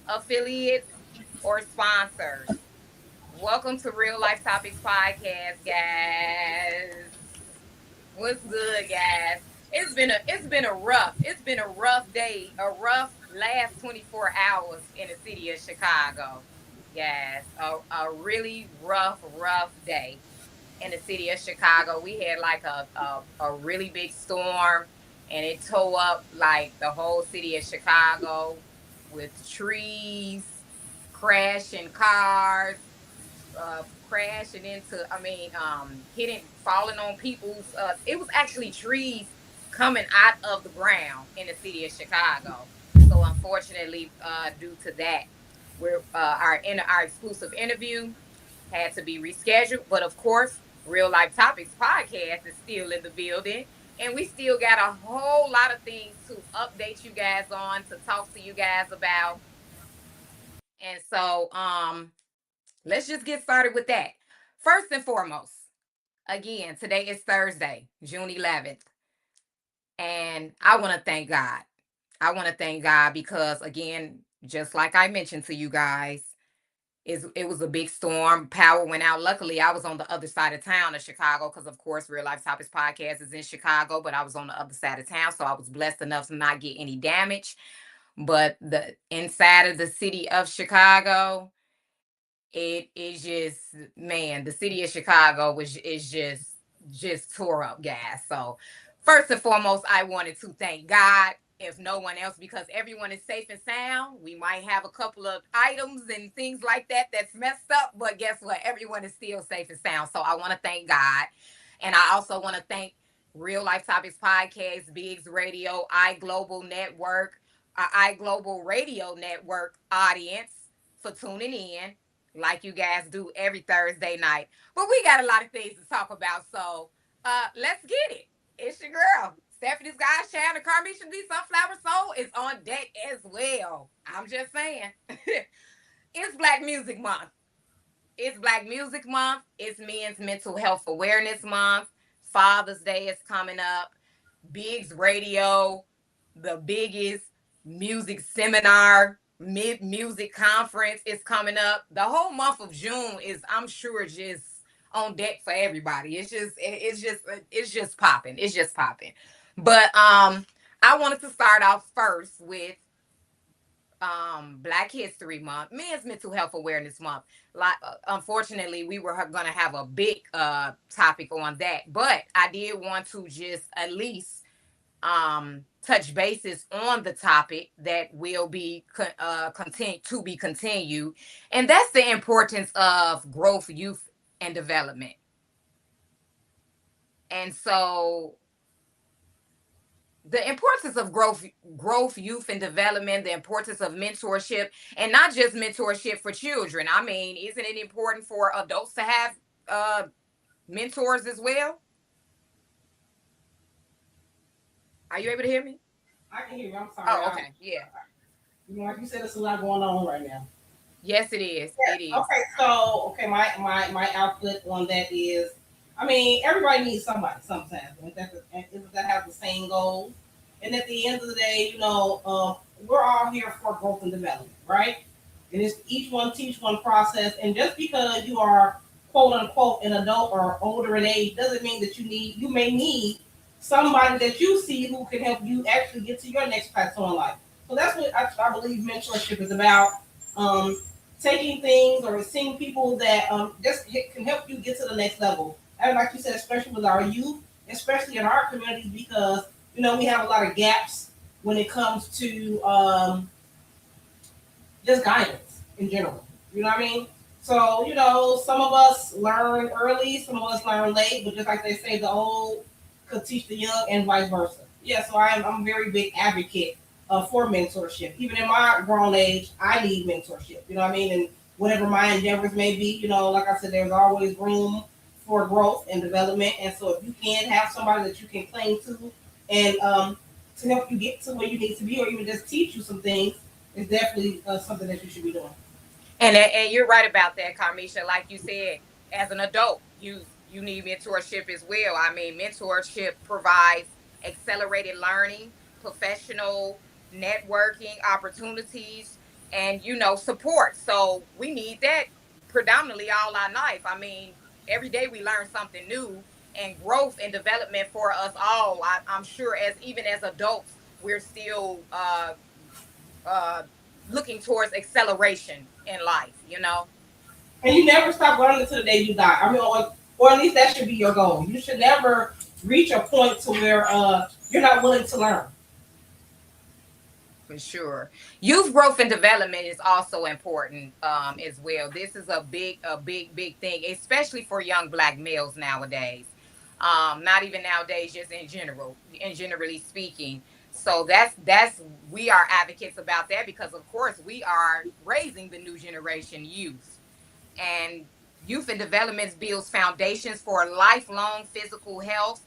affiliates, or sponsors. Welcome to Real Life Topics Podcast, guys. What's good, guys? It's been a rough day, a rough last 24 hours in the city of Chicago. Yes, a really rough day in the city of Chicago. We had like a really big storm, and it tore up like the whole city of Chicago with trees, crashing cars, crashing into, hitting, falling on people's. It was actually trees coming out of the ground in the city of Chicago. So unfortunately, due to that, our exclusive interview had to be rescheduled. But of course, Real Life Topics podcast is still in the building. And we still got a whole lot of things to update you guys on, to talk to you guys about. And so let's just get started with that. First and foremost, again, today is Thursday, June 11th. And I want to thank God. I want to thank God because, again, just like I mentioned to you guys, it was a big storm. Power went out. Luckily, I was on the other side of town of Chicago because, of course, Real Life Topics podcast is in Chicago, but I was on the other side of town, so I was blessed enough to not get any damage. But the inside of the city of Chicago, it is just, man, the city of Chicago was is just tore up, guys. So first and foremost, I wanted to thank God, if no one else, because everyone is safe and sound. We might have a couple of items and things like that that's messed up, but guess what? Everyone is still safe and sound. So I want to thank God. And I also want to thank Real Life Topics Podcast, Biggs Radio, iGlobal Network, iGlobal Radio Network audience for tuning in like you guys do every Thursday night. But we got a lot of things to talk about, so let's get it. It's your girl, Stephanie Sky Shannon, Carmisha D Sunflower Soul is on deck as well. I'm just saying. It's Black Music Month. It's Black Music Month. It's Men's Mental Health Awareness Month. Father's Day is coming up. Biggs Radio, the biggest music seminar, mid music conference is coming up. The whole month of June is, I'm sure, just on deck for everybody. It's just popping. It's just popping. But I wanted to start off first with Black History Month, Men's Mental Health Awareness Month. Like, unfortunately, we were going to have a big topic on that, but I did want to just at least touch bases on the topic that will be continued, and that's the importance of growth, youth, and development. And so the importance of growth, youth, and development, the importance of mentorship, and not just mentorship for children. I mean, isn't it important for adults to have uh mentors as well? Are you able to hear me? I can hear you. I'm sorry. Oh, okay. Yeah. Like you said, there's a lot going on right now. Yes, it is. It Yeah. is. Okay. So, my output on that is, I mean, everybody needs somebody sometimes, and that has the same goals. And at the end of the day, we're all here for growth and development, right? And it's each one teach one process. And just because you are quote unquote an adult or older in age doesn't mean that you may need somebody that you see who can help you actually get to your next plateau in life. So that's what I believe mentorship is about. Um, Taking things or seeing people that can help you get to the next level. And like you said, especially with our youth, especially in our communities, because we have a lot of gaps when it comes to just guidance in general. You know what I mean? So, some of us learn early, some of us learn late, but just like they say, the old could teach the young and vice versa. Yeah, so I'm a very big advocate for mentorship. Even in my grown age, I need mentorship. You know what I mean? And whatever my endeavors may be, like I said, there's always room for growth and development. And so if you can have somebody that you can cling to and to help you get to where you need to be or even just teach you some things, is definitely something that you should be doing. And you're right about that, Carmisha. Like you said, as an adult, you need mentorship as well. I mean, mentorship provides accelerated learning, professional networking opportunities, and support. So we need that predominantly all our life. I mean, every day we learn something new, and growth and development for us all. I'm sure, as even as adults, we're still uh, looking towards acceleration in life. And you never stop learning until the day you die. I mean, or at least that should be your goal. You should never reach a point to where you're not willing to learn. For sure. Youth growth and development is also important as well. This is big thing, especially for young black males nowadays. Not even nowadays, just in generally speaking. So that's we are advocates about that because of course we are raising the new generation youth. And youth and development builds foundations for lifelong physical health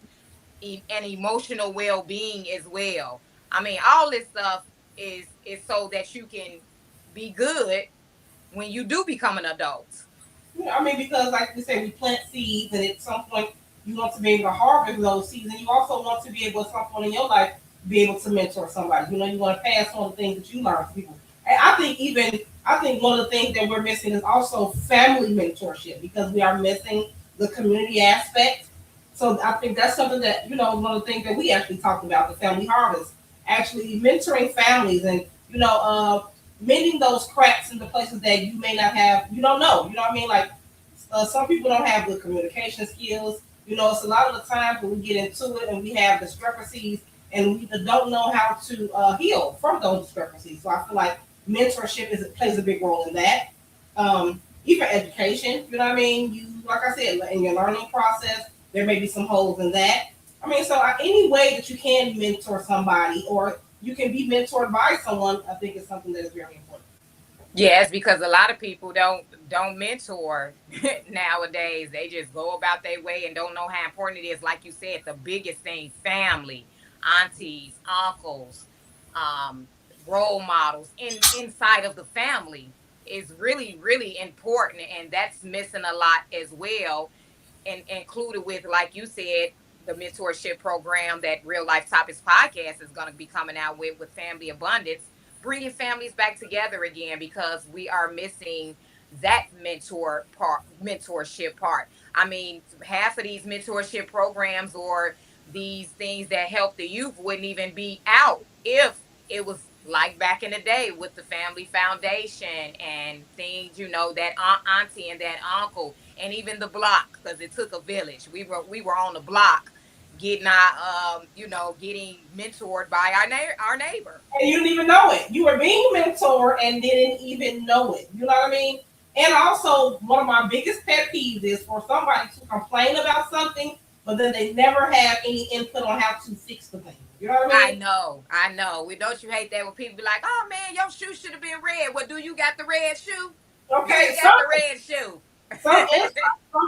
and emotional well-being as well. I mean, all this stuff is so that you can be good when you do become an adult. Yeah, I mean, because like we say, we plant seeds, and at some point you want to be able to harvest those seeds, and you also want to be able, at some point in your life, be able to mentor somebody. You want to pass on the things that you learn to people. And I think one of the things that we're missing is also family mentorship because we are missing the community aspect. So I think that's something that one of the things that we actually talked about, the family harvest, actually mentoring families and mending those cracks in the places that you may not have, you don't know. You know what I mean? Like some people don't have good communication skills. It's a lot of the times when we get into it and we have discrepancies and we don't know how to heal from those discrepancies. So I feel like mentorship plays a big role in that. Even education, you know what I mean? You, like I said, in your learning process, there may be some holes in that. I mean, so any way that you can mentor somebody or you can be mentored by someone, I think is something that is very important. Yes, because a lot of people don't mentor nowadays. They just go about their way and don't know how important it is. Like you said, the biggest thing: family, aunties, uncles, um, role models inside of the family is really really important, and that's missing a lot as well. And included with, like you said, the mentorship program that Real Life Topics podcast is going to be coming out with Family Abundance, bringing families back together again because we are missing that mentorship part. I mean, half of these mentorship programs or these things that help the youth wouldn't even be out if it was like back in the day with the family foundation and things, that auntie and that uncle and even the block, because it took a village. We were on the block getting getting mentored by our neighbor. And you didn't even know it. You were being mentored and didn't even know it. You know what I mean? And also, one of my biggest pet peeves is for somebody to complain about something, but then they never have any input on how to fix the thing. You know what I mean? I know. We don't you hate that when people be like, "Oh man, your shoe should have been red." Well, do you got the red shoe? Do Okay, you got the red shoe? some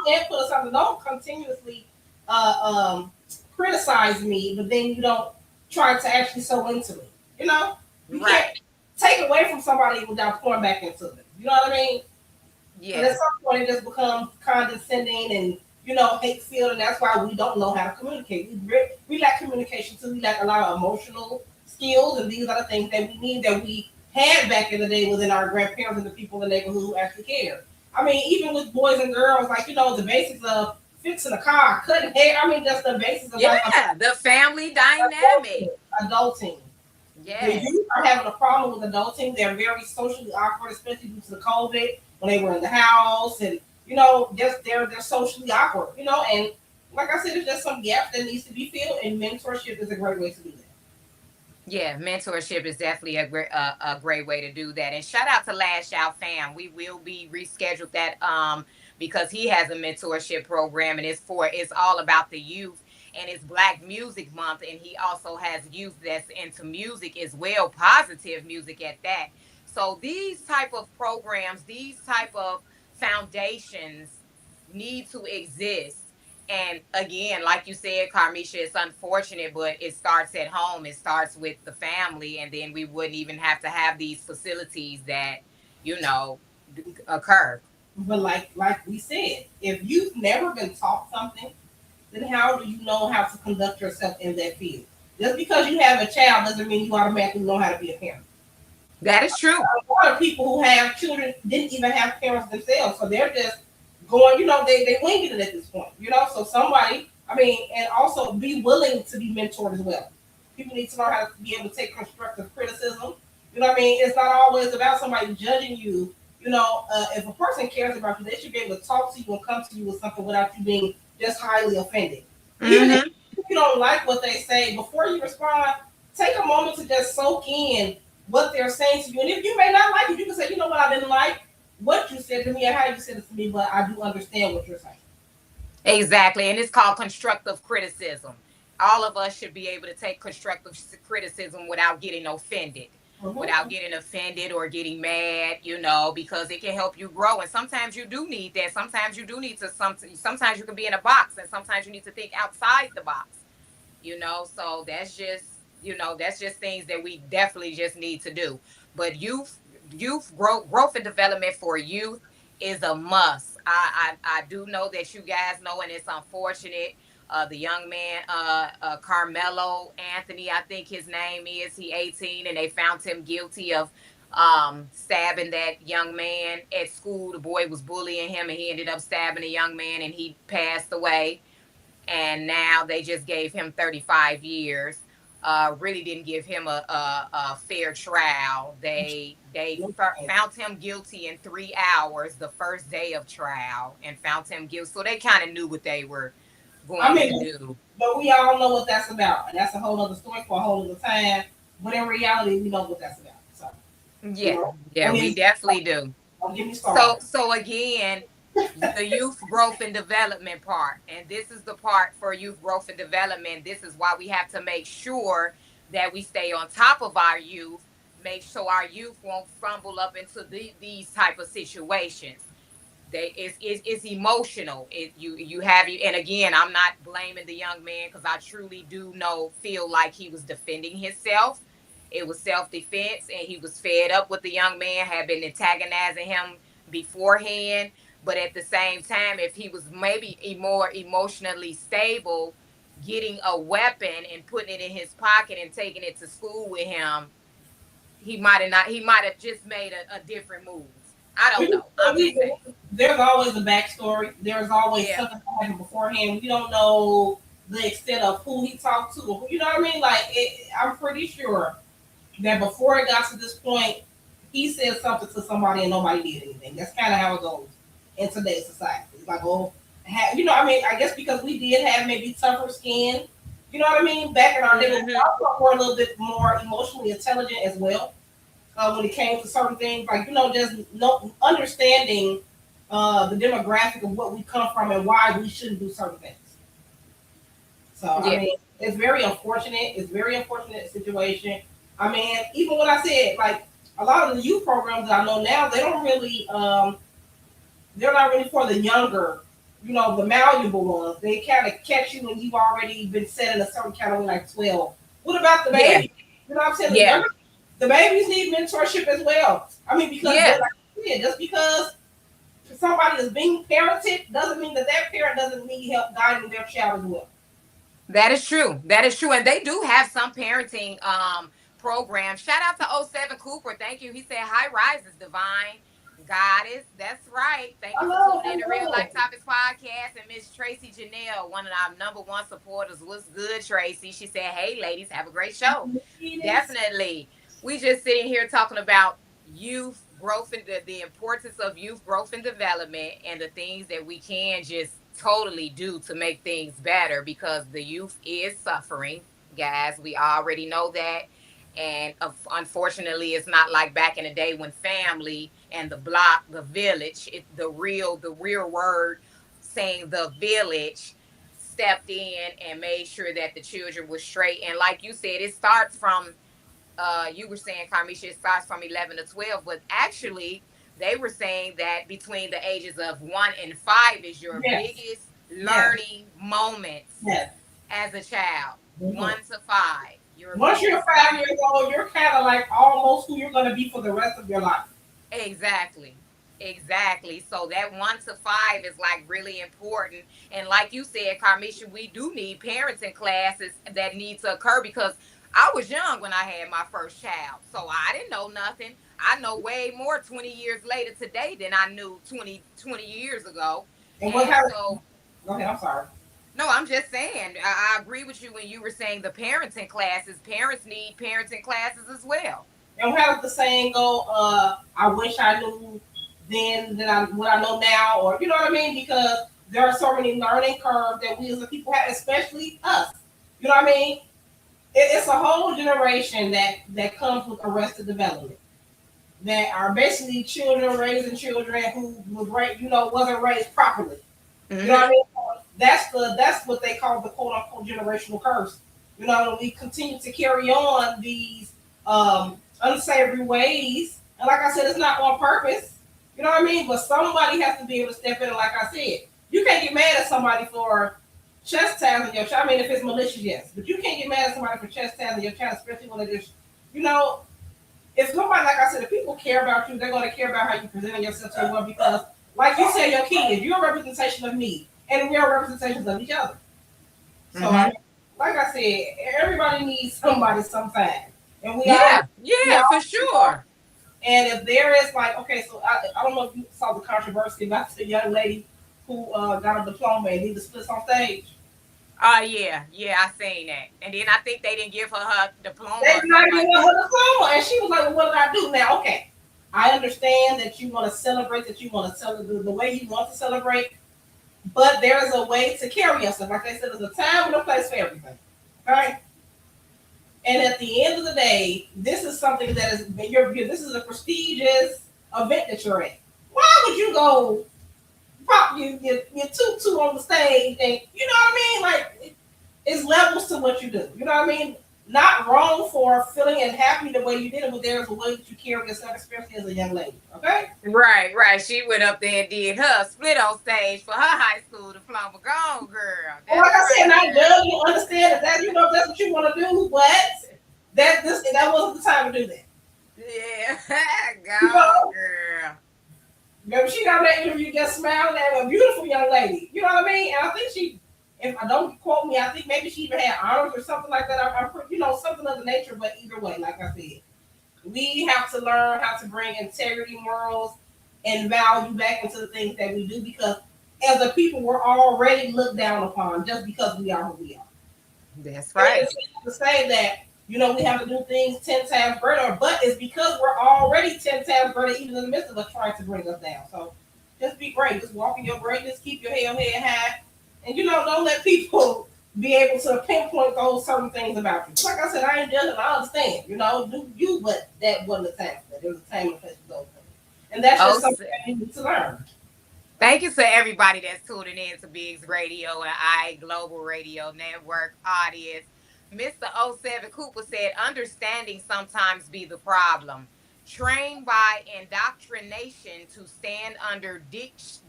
input or something. Don't continuously uh, um, criticize me, but then you don't try to actually sow into me. You can't Right. take away from somebody without pouring back into them. You know what I mean? And at Yes. some point, it just becomes condescending and hate filled, and that's why we don't know how to communicate. We lack communication too. We lack a lot of emotional skills, and these are the things that we need that we had back in the day within our grandparents and the people in the neighborhood who actually cared. I mean, even with boys and girls, like the basics of fixing a car, cutting hair. I mean, just the basics of like Yeah, the family dynamic. adulting. The Yes. youth are having a problem with adulting. They're very socially awkward, especially due to the COVID when they were in the house, and just they're socially awkward. And like I said, there's just some gaps that needs to be filled, and mentorship is a great way to do that. Yeah, mentorship is definitely a great way to do that. And shout out to Lash Out Fam. We will be rescheduled that because he has a mentorship program and it's all about the youth, and it's Black Music Month, and he also has youth that's into music as well, positive music at that. So these type of programs, these type of foundations need to exist. And again, like you said, Carmisha, it's unfortunate, but it starts at home. It starts with the family, and then we wouldn't even have to have these facilities that you know occur. But like we said, if you've never been taught something, then how do you know how to conduct yourself in that field? Just because you have a child doesn't mean you automatically know how to be a parent. That is true. A lot of people who have children didn't even have parents themselves, so they're just going, they winging it at this point. So somebody, and also be willing to be mentored as well. People need to learn how to be able to take constructive criticism. It's not always about somebody judging you. If a person cares about you, they should be able to talk to you and come to you with something without you being just highly offended. Even if Mm-hmm. you don't like what they say, before you respond, take a moment to just soak in what they're saying to you. And if you may not like it, you can say, you know what, I didn't like what you said to me and how you said it to me, but I do understand what you're saying. Exactly. And it's called constructive criticism. All of us should be able to take constructive criticism without getting offended. Without Mm-hmm. getting offended or getting mad, because it can help you grow. And sometimes you do need that. Sometimes you do need to sometimes you can be in a box and sometimes you need to think outside the box. So that's just things that we definitely just need to do. But youth growth and development for youth is a must. I do know that you guys know, and it's unfortunate. The young man, Carmelo Anthony, I think his name is. He 18, and they found him guilty of stabbing that young man at school. The boy was bullying him, and he ended up stabbing a young man, and he passed away. And now they just gave him 35 years. Really didn't give him a fair trial. They found him guilty in 3 hours the first day of trial and found him guilty. So they kind of knew what they were I going to mean, do. but we all know what that's about, and that's a whole other story for a whole other time. But in reality, we know what that's about. So, you Yeah, know, yeah, don't we get, definitely do. don't get me started. So again, the youth growth and development part, and this is the part for youth growth and development. This is why we have to make sure that we stay on top of our youth, make sure our youth won't fumble up into these type of situations. It's emotional. You have you, and again, I'm not blaming the young man because I truly do feel like he was defending himself. It was self-defense, and he was fed up with the young man, had been antagonizing him beforehand. But at the same time, if he was maybe more emotionally stable, getting a weapon and putting it in his pocket and taking it to school with him, he might have not. He might have just made a different move. I don't we, know. I'm just we, saying. there's always a backstory. There's always Yeah. something that happened beforehand. We don't know the extent of who he talked to. You know what I mean? I'm pretty sure that before it got to this point, he said something to somebody and nobody did anything. That's kind of how it goes in today's society. It's like, oh, I guess because we did have maybe tougher skin. You know what I mean? Back in our day, we Hmm. also were a little bit more emotionally intelligent as well when it came to certain things, like just no understanding the demographic of what we come from and why we shouldn't do certain things. So Yeah. it's very unfortunate. It's a very unfortunate situation. Even when I said like a lot of the youth programs that I know now, they don't really they're not really for the younger, the malleable ones. They kind of catch you when you've already been set in a certain category, like 12. What about the Yeah. baby? You know what I'm saying? Yeah. The babies need mentorship as well. Because Yeah. like I said, just because somebody is being parented doesn't mean that that parent doesn't need help guiding their child as well. That is true. That is true. And they do have some parenting programs. Shout out to '07 Cooper. Thank you. He said, "High rises, divine goddess." That's right. Thank you for Hello, tuning in to Real hello. Life Topics Podcast. And Miss Tracy Janelle, one of our number one supporters. What's good, Tracy? She said, "Hey, ladies, have a great show." Definitely. We just sitting here talking about youth growth and the importance of youth growth and development and the things that we can just totally do to make things better because the youth is suffering, guys. We already know that. And unfortunately, it's not like back in the day when family and the block, the village, the real word saying the village stepped in and made sure that the children were straight. And like you said, it starts from you were saying, Carmisha, it starts from 11 to 12, but actually, they were saying that between the ages of 1 and 5 is your Yes, biggest yes, learning moments yes. as a child. Mhm. 1 to 5, your Once you're biggest 5 years learning. old, you're kind of like almost who you're going to be for the rest of your life. Exactly. Exactly. So that 1 to 5 is like really important. And like you said, Carmisha, we do need parents in classes that need to occur because I was young when I had my first child, so I didn't know nothing. I know way more 20 years later today than I knew 20 years ago. And what And how so, go ahead, I'm sorry. no, I'm just saying, I agree with you when you were saying the parenting classes. Parents need parenting classes as well. And how does the saying go? I wish I knew then than what I know now, or you know what I mean? Because there are so many learning curves that we as a people have, especially us. You know what I mean? It's a whole generation that comes with arrested development that are basically children raising children who was raised, wasn't raised properly. You know what I Hmm. mean? That's what they call the quote unquote generational curse. We continue to carry on these unsavory ways, and like I said, it's not on purpose. You know what I mean? But somebody has to be able to step in. And like I said, you can't get mad at somebody for chastising your child. I mean, if it's malicious, yes, but you can't get mad at somebody for chastising your child, especially when it is, you know, if somebody, like I said, if people care about you, they're going to care about how you present yourself to the world because, like you said, your kids, you're a representation of me, and we are representations of each other. So, Hmm. like I said, everybody needs somebody sometime, and we all, Yeah, we yeah, for all, sure. and if there is like, okay, so I don't know if you saw the controversy about the young lady who got a diploma and did the splits on stage. Yeah, yeah, I seen that. And then I think they didn't give her diploma They or did not something give like her that. her diploma, and she was like, well, "What did I do now?" Okay, I understand that you want to celebrate, that you want to celebrate the way you want to celebrate, but there is a way to carry yourself. Like they said, there's a time and a place for everything. All right. And at the end of the day, this is something that is this is a prestigious event that you're at. Why would you go pop your tutu on the stage and you know what I mean? Like it's levels to what you do. You know what I mean? Not wrong for feeling and happy the way you did it, but there's a way that you carry yourself, especially as a young lady. Okay? Right, right. She went up there and did her split on stage for her high school diploma. Go on, girl. And That's like I said, right, not girl. judging, understand that if that's what you want to do, but that wasn't the time to do that. Yeah, go You on, know, girl. remember she got that interview just smiling at a beautiful young lady. You know what I mean? And I think she, if I don't quote me, I think maybe she even had honors or something like that. Something of the nature. But either way, like I said, we have to learn how to bring integrity, morals, and value back into the things that we do because as a people, we're already looked down upon just because we are who we are. That's And right. it's to say that we have to do things 10 times greater, but it's because we're already 10 times greater, even in the midst of us trying to bring us down. So just be great. Just walk in your greatness. Keep your head high, and don't let people be able to pinpoint those certain things about you. Like I said, I ain't judging. I understand. Do you, but that wasn't the time. There was a time and place for those things, and that's Oh, just something that you need to learn. thank you to everybody that's tuning in to Biggs Radio and I Global Radio Network audience. Mr. O7 Cooper said, understanding sometimes be the problem. Trained by indoctrination to stand under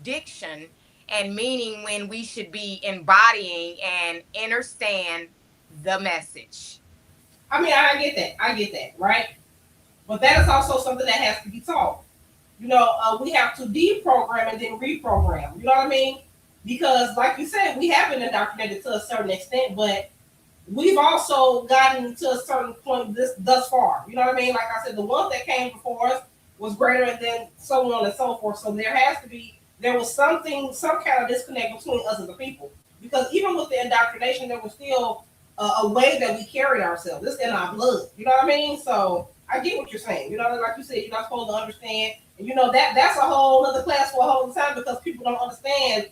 diction and meaning when we should be embodying and understand the message. I mean, I get that. I get that, right? But that is also something that has to be taught. We have to deprogram and then reprogram. You know what I mean? Because, like you said, we have been indoctrinated to a certain extent, but we've also gotten to a certain point thus far. You know what I mean? Like I said, the ones that came before us was greater than so on and so forth. So there was some kind of disconnect between us as a people. Because even with the indoctrination, there was still a way that we carried ourselves. It's in our blood. You know what I mean? So I get what you're saying. Like you said, you're not supposed to understand. And that's a whole other class for a whole time because people don't understand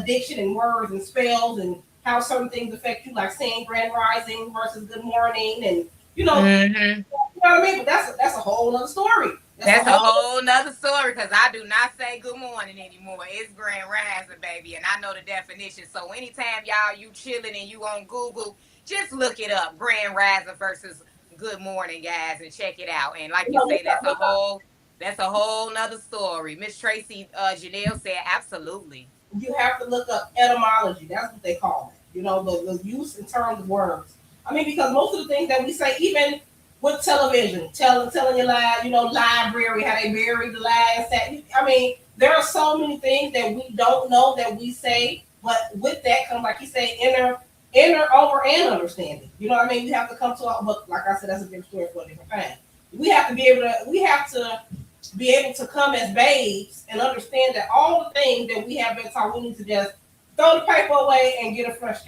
diction and words and spells and how certain things affect you, like saying grand rising versus good morning, and Mm-hmm. what I mean. But that's a whole other story. That's a That's a whole. whole nother story because I do not say good morning anymore. It's grand rising, baby, and I know the definition. So anytime y'all you chilling and you on Google, just look it up, grand rising versus good morning, guys, and check it out. And like you say, that's a whole nother story. Miss Tracy Janelle said absolutely. You have to look up etymology. That's what they call it. The use in terms of words. I mean, because most of the things that we say, even with television, telling you lie, library, how they buried the lies. I mean, there are so many things that we don't know that we say, but with that comes, like you say, inner over and understanding. You know what I mean? You have to come to a, but like I said, that's a different story for a different time. We have to be able to come as babes and understand that all the things that we have been taught, we need to just throw the paper away and get a fresh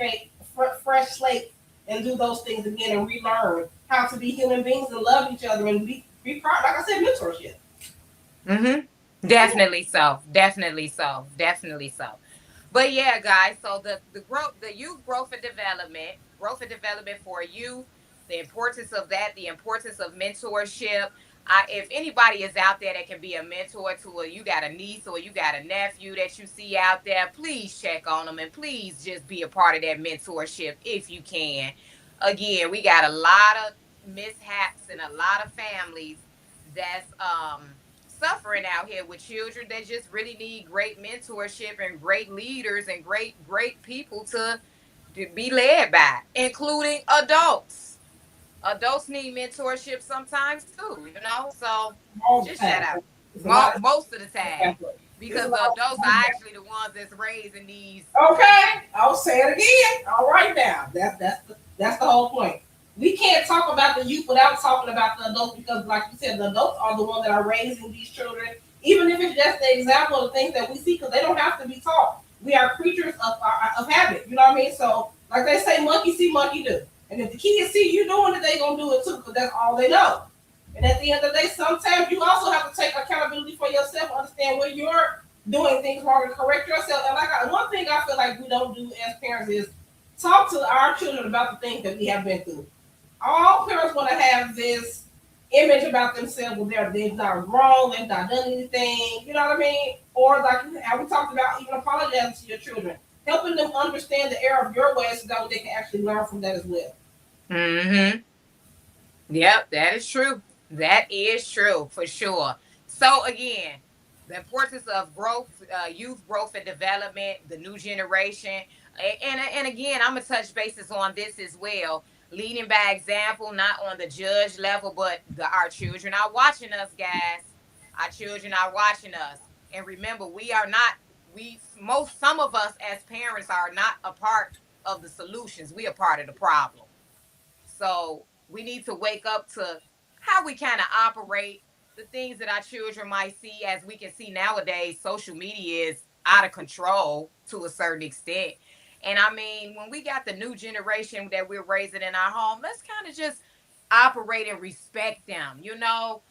slate and do those things again and relearn how to be human beings and love each other and be proud. Like I said, mentorship. Definitely so. Definitely so. Definitely so. But yeah, guys. So the youth growth and development for youth, the importance of that, the importance of mentorship. If anybody is out there that can be a mentor to you got a niece or you got a nephew that you see out there, please check on them and please just be a part of that mentorship if you can. Again, we got a lot of mishaps and a lot of families that's suffering out here with children that just really need great mentorship and great leaders and great people to be led by, including adults. Adults need mentorship sometimes too, you know. So All the just shout time. out It's a lot of most of the time it's a because lot the adults of are actually the ones that's raising these. okay, I'll say it again. All right now. That's the whole point. We can't talk about the youth without talking about the adults because, like you said, the adults are the ones that are raising these children. Even if it's just the example of things that we see, because they don't have to be taught. We are creatures of habit. You know what I mean? So, like they say, monkey see, monkey do. And if the kids see you doing it, they gonna do it too, because that's all they know. And at the end of the day, sometimes you also have to take accountability for yourself, understand where you're doing things wrong and correct yourself. And one thing I feel like we don't do as parents is talk to our children about the things that we have been through. All parents want to have this image about themselves where they've not wrong, they've not done anything, you know what I mean? Or like how we talked about even apologizing to your children, helping them understand the error of your ways so that they can actually learn from that as well. Mm-hmm. Yep, that is true. That is true for sure. So again, the importance of growth, youth growth and development, the new generation, and again, I'm gonna touch bases on this as well. Leading by example, not on the judge level, but our children are watching us, guys. Our children are watching us, and remember, we are not. We most some of us as parents are not a part of the solutions. We are part of the problem. So we need to wake up to how we kind of operate, the things that our children might see. As we can see nowadays, social media is out of control to a certain extent. And I mean, when we got the new generation that we're raising in our home, let's kind of just operate and respect them, you know,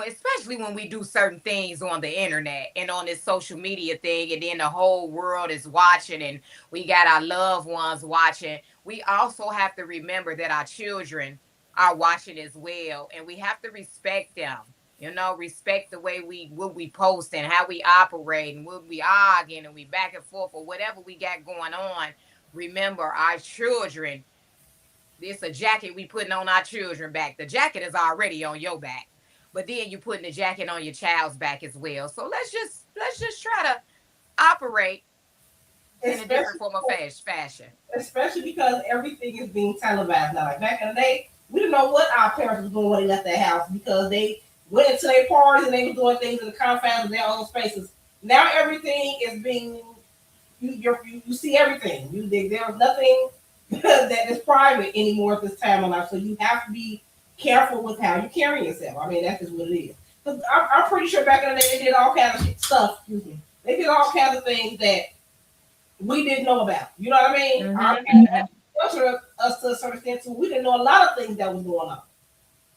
especially when we do certain things on the internet and on this social media thing, and then the whole world is watching and we got our loved ones watching. We also have to remember that our children are watching as well, and we have to respect them. You know, respect the way we what we post and how we operate and what we arguing and we back and forth or whatever we got going on. Remember, our children, it's a jacket we putting on our children back. The jacket is already on your back, but then you putting the jacket on your child's back as well. So let's just try to operate in a different Especially form of fashion. especially because everything is being televised now. Like back in the day, we didn't know what our parents was doing when they left their house because they went into their parties and they were doing things in the confines of their own spaces. Now everything is being you see everything. There's nothing that is private anymore at this time in life. So you have to be careful with how you carry yourself. I mean, that's just what it is. 'Cause I'm pretty sure back in the day they did all kinds of stuff. Excuse me. They did all kinds of things that we didn't know about. You know what I mean? Our Mm-hmm, mm-hmm. parents culture us to a certain extent too. We didn't know a lot of things that was going on.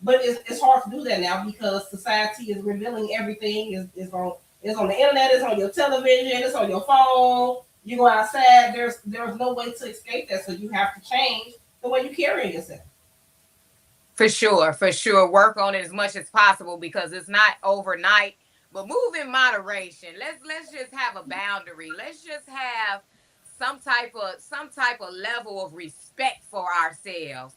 But it's hard to do that now because society is revealing everything. Is on the internet. It's on your television. It's on your phone. You go outside. There's no way to escape that. So you have to change the way you carry yourself. For sure, for sure. Work on it as much as possible because it's not overnight. But move in moderation. Let's just have a boundary. Let's just have some type of level of respect for ourselves.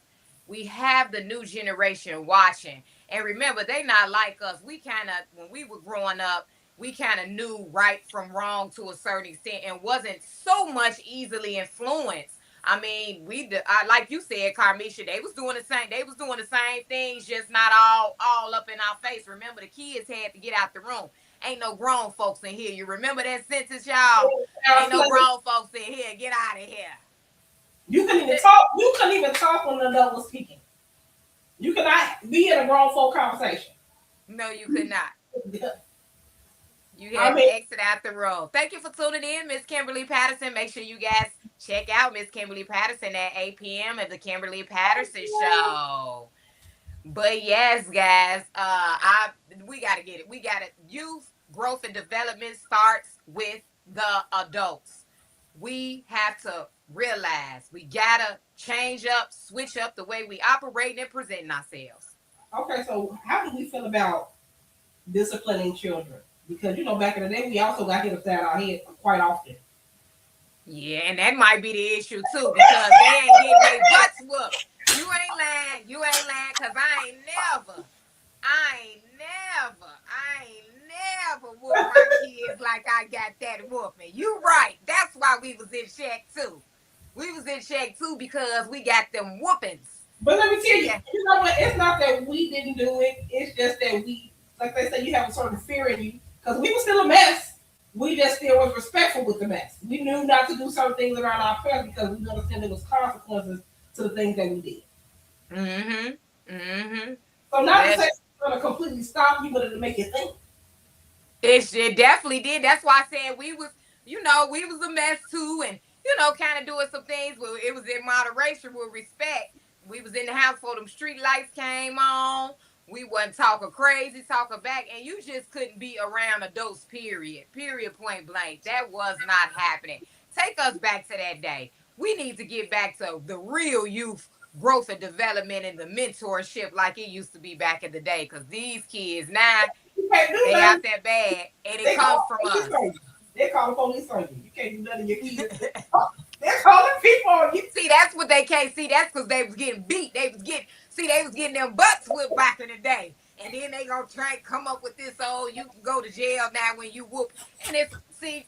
We have the new generation watching. And remember, they not like us. We kind of when we were growing up, we kind of knew right from wrong to a certain extent and wasn't so much easily influenced. I mean, like you said, Carmisha, they was doing the same. They was doing the same things, just not all up in our face. Remember, the kids had to get out the room. Ain't no grown folks in here. You remember that sentence, y'all? Ain't no grown folks in here. Get out of here. You couldn't even talk. You couldn't even talk when the adult was speaking. You could not be in a grown folk conversation. No, you could not. You I had mean, to exit out the room. Thank you for tuning in, Miss Kimberly Patterson. Make sure you guys check out Miss Kimberly Patterson at 8 p.m. at the Kimberly Patterson Show. But yes, guys, we gotta get it. We gotta youth growth and development starts with the adults. We have to realize we gotta change up, switch up the way we operate and present ourselves. okay, so how do we feel about disciplining children? Because back in the day, we also got hit upside our head quite often. Yeah, and that might be the issue too, because they ain't getting their butts whooped. You ain't lying, cause I ain't never whooped my kids like I got that whooping. You right. That's why we was in check too. We was in check too because we got them whoopings. But let me tell you, you know what? It's not that we didn't do it. It's just that we, like they say, you have a sort of fear in you because we were still a mess. We just still was respectful with the mess. We knew not to do certain things around our parents because we understood there was consequences to the things that we did. So not to say it's going to completely stop you, but to make you think. It definitely did. That's why I said we was a mess too, and kind of doing some things. But it was in moderation with respect. We was in the house before them street lights came on. We wasn't talking crazy, talking back, and you just couldn't be around adults, period, point blank. That was not happening. Take us back to that day. We need to get back to the real youth growth and development and the mentorship like it used to be back in the day, because these kids now, they out that bad, and it comes from us. They call the police on you. You can't do nothing to your kids. They're calling people on you. See, that's what they can't see. That's because they was getting beat. They was getting them butts whipped back in the day. And then they gonna try and come up with this, you can go to jail now when you whoop. And it's,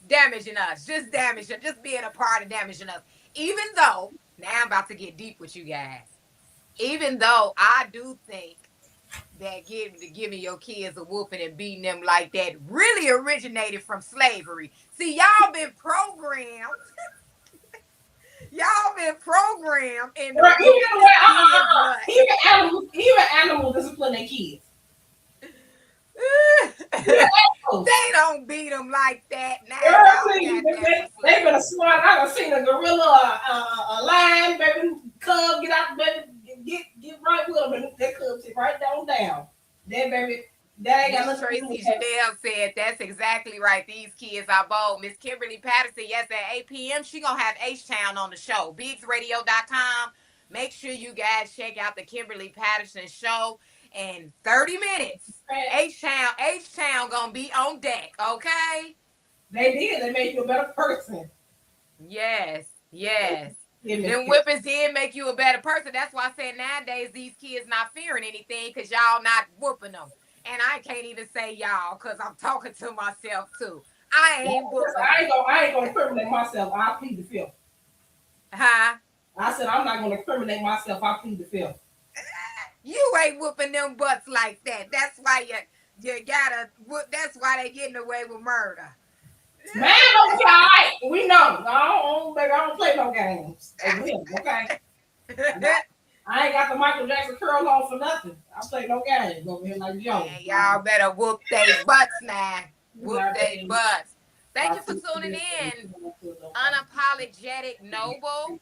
damaging us. Just damaging, just being a part of damaging us. Even though, now I'm about to get deep with you guys. Even though I do think that giving your kids a whooping and beating them like that really originated from slavery. See, y'all been programmed. Y'all been programmed in the even animals discipline their kids. They don't beat them like that now. They been a smart. I done seen a gorilla, a lion, baby, cub get out, baby, get right with them, and that cub sit right down. That baby. That ain't got nothing to do with that. Janelle said that's exactly right. These kids are bold. Miss Kimberly Patterson, yes, at 8 p.m. She gonna have H-Town on the show. BiggsRadio.com. Make sure you guys check out the Kimberly Patterson show. In 30 minutes, H-Town gonna be on deck, okay? They did. They made you a better person. Yes. Them whippings did make you a better person. That's why I said nowadays these kids not fearing anything because y'all not whooping them. And I can't even say y'all because I'm talking to myself too. I ain't whooping. I ain't gonna incriminate myself. I plead the fifth. Huh? I said I'm not gonna incriminate myself. I plead the fifth. You ain't whooping them butts like that. That's why you gotta. That's why they getting away with murder. Man, okay, all right. We know. I don't play no games. Okay. I ain't got the Michael Jackson curl on for nothing. I play no games over here like Joe. Man, y'all better whoop their butts now. Whoop their butts. Thank you for tuning in. Unapologetic Noble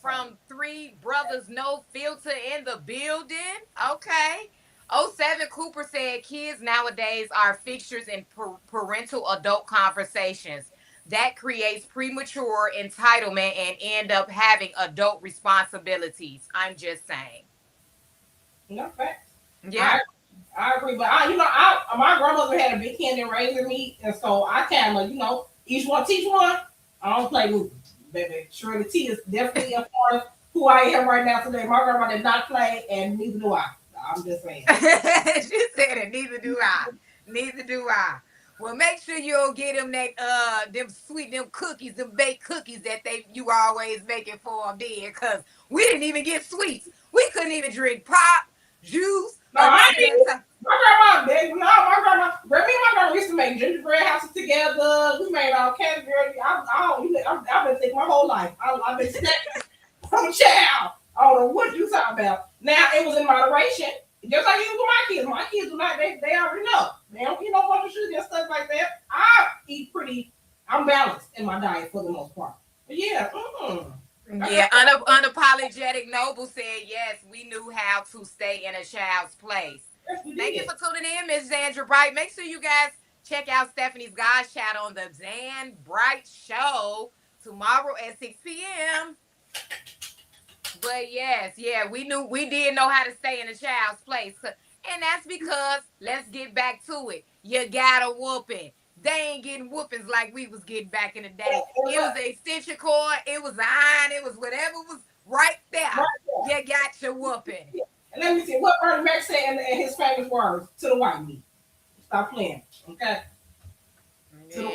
from Three Brothers No Filter in the building. Okay. 07 Cooper said kids nowadays are fixtures in parental adult conversations. That creates premature entitlement and end up having adult responsibilities. I'm just saying. No facts. Yeah. I agree. But my grandmother had a big hand in raising me, and so I kind of, each one teach one. I don't play with baby. Shirley T is definitely a part of who I am right now today. My grandma did not play, and neither do I. I'm just saying. She said it. Neither do I. Well, make sure you'll get them them cookies, them baked cookies that you always making for them then, because we didn't even get sweets. We couldn't even drink pop, juice. My grandma used to make gingerbread houses together. We made all kinds of girl. I've been thinking my whole life. I've been Child. I don't know what you talking about. Now it was in moderation. Just like it was with my kids. My kids do not, they already know. They don't eat no bunch of sugar and stuff like that. I eat pretty, I'm balanced in my diet for the most part. But yeah, Yeah, unapologetic Noble said, yes, we knew how to stay in a child's place. yes, we Thank you did. for tuning in, Miss Zandra Bright. Make sure you guys check out Stephanie's God's Chat on the Zan Bright Show tomorrow at 6 p.m. But yes, yeah, we did know how to stay in a child's place. And that's because, let's get back to it. You got a whooping. They ain't getting whoopings like we was getting back in the day. It was a extension cord, it was iron, it was whatever was right there. Right there. You got your whooping. And let me see what Bernie Mac said in his famous words to the white meat. Stop playing, okay? To the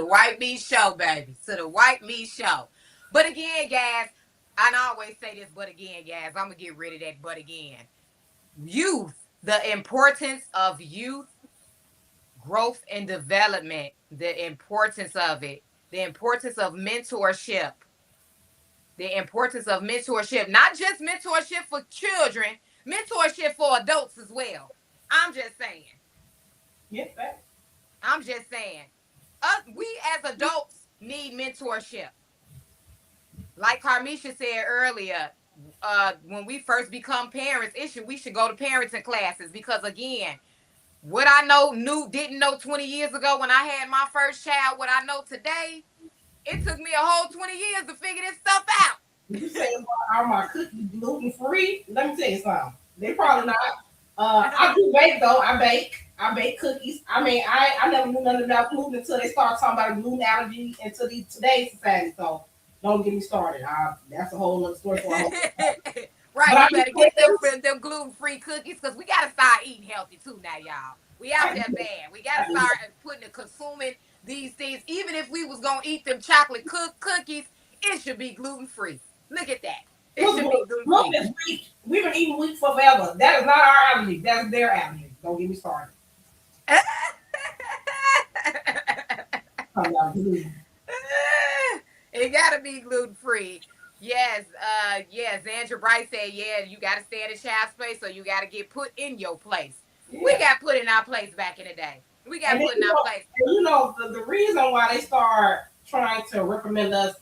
white meat show, baby. To the white meat show. But again, guys, I always say this, but again, guys, I'm gonna get rid of that. But again, youth, the importance of youth growth and development, the importance of it, the importance of mentorship, not just mentorship for children, mentorship for adults as well. I'm just saying. Yeah, I'm just saying. We as adults need mentorship. Like Carmisha said earlier, when we first become parents, we should go to parenting classes because again, what I didn't know 20 years ago when I had my first child, what I know today, it took me a whole 20 years to figure this stuff out. You say, are my cookies gluten free? Let me tell you something. They probably not. I do bake though. I bake cookies. I mean, I never knew nothing about gluten until they started talking about gluten allergy into today's society. So don't get me started. That's a whole other story for a whole Right, you better get them gluten-free cookies because we got to start eating healthy too now, y'all. We out there bad. We got to start consuming these things. Even if we was going to eat them chocolate cookies, it should be gluten-free. Look at that. It should be gluten-free. We've been eating wheat forever. That is not our allergy. That's their allergy. Don't get me started. It got to be gluten-free. Yes, Andrew Bright said, yeah, you got to stay in a child's place, so you got to get put in your place. Yeah. We got put in our place back in the day. We got put in our place. You know, the reason why they start trying to reprimand us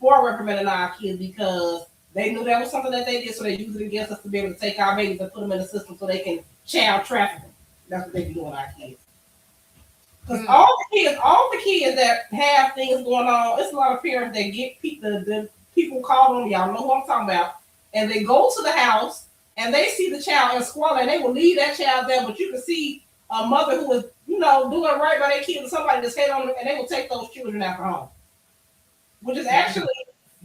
for reprimanding our kids because they knew that was something that they did, so they used it against us to be able to take our babies and put them in the system so they can child traffic them. That's what they be doing our kids. Because all the kids that have things going on, it's a lot of parents that get the people call them, y'all know who I'm talking about, and they go to the house and they see the child in squalor and they will leave that child there, but you can see a mother who is, doing right by their kids and somebody just hit on them and they will take those children out of home. Which is actually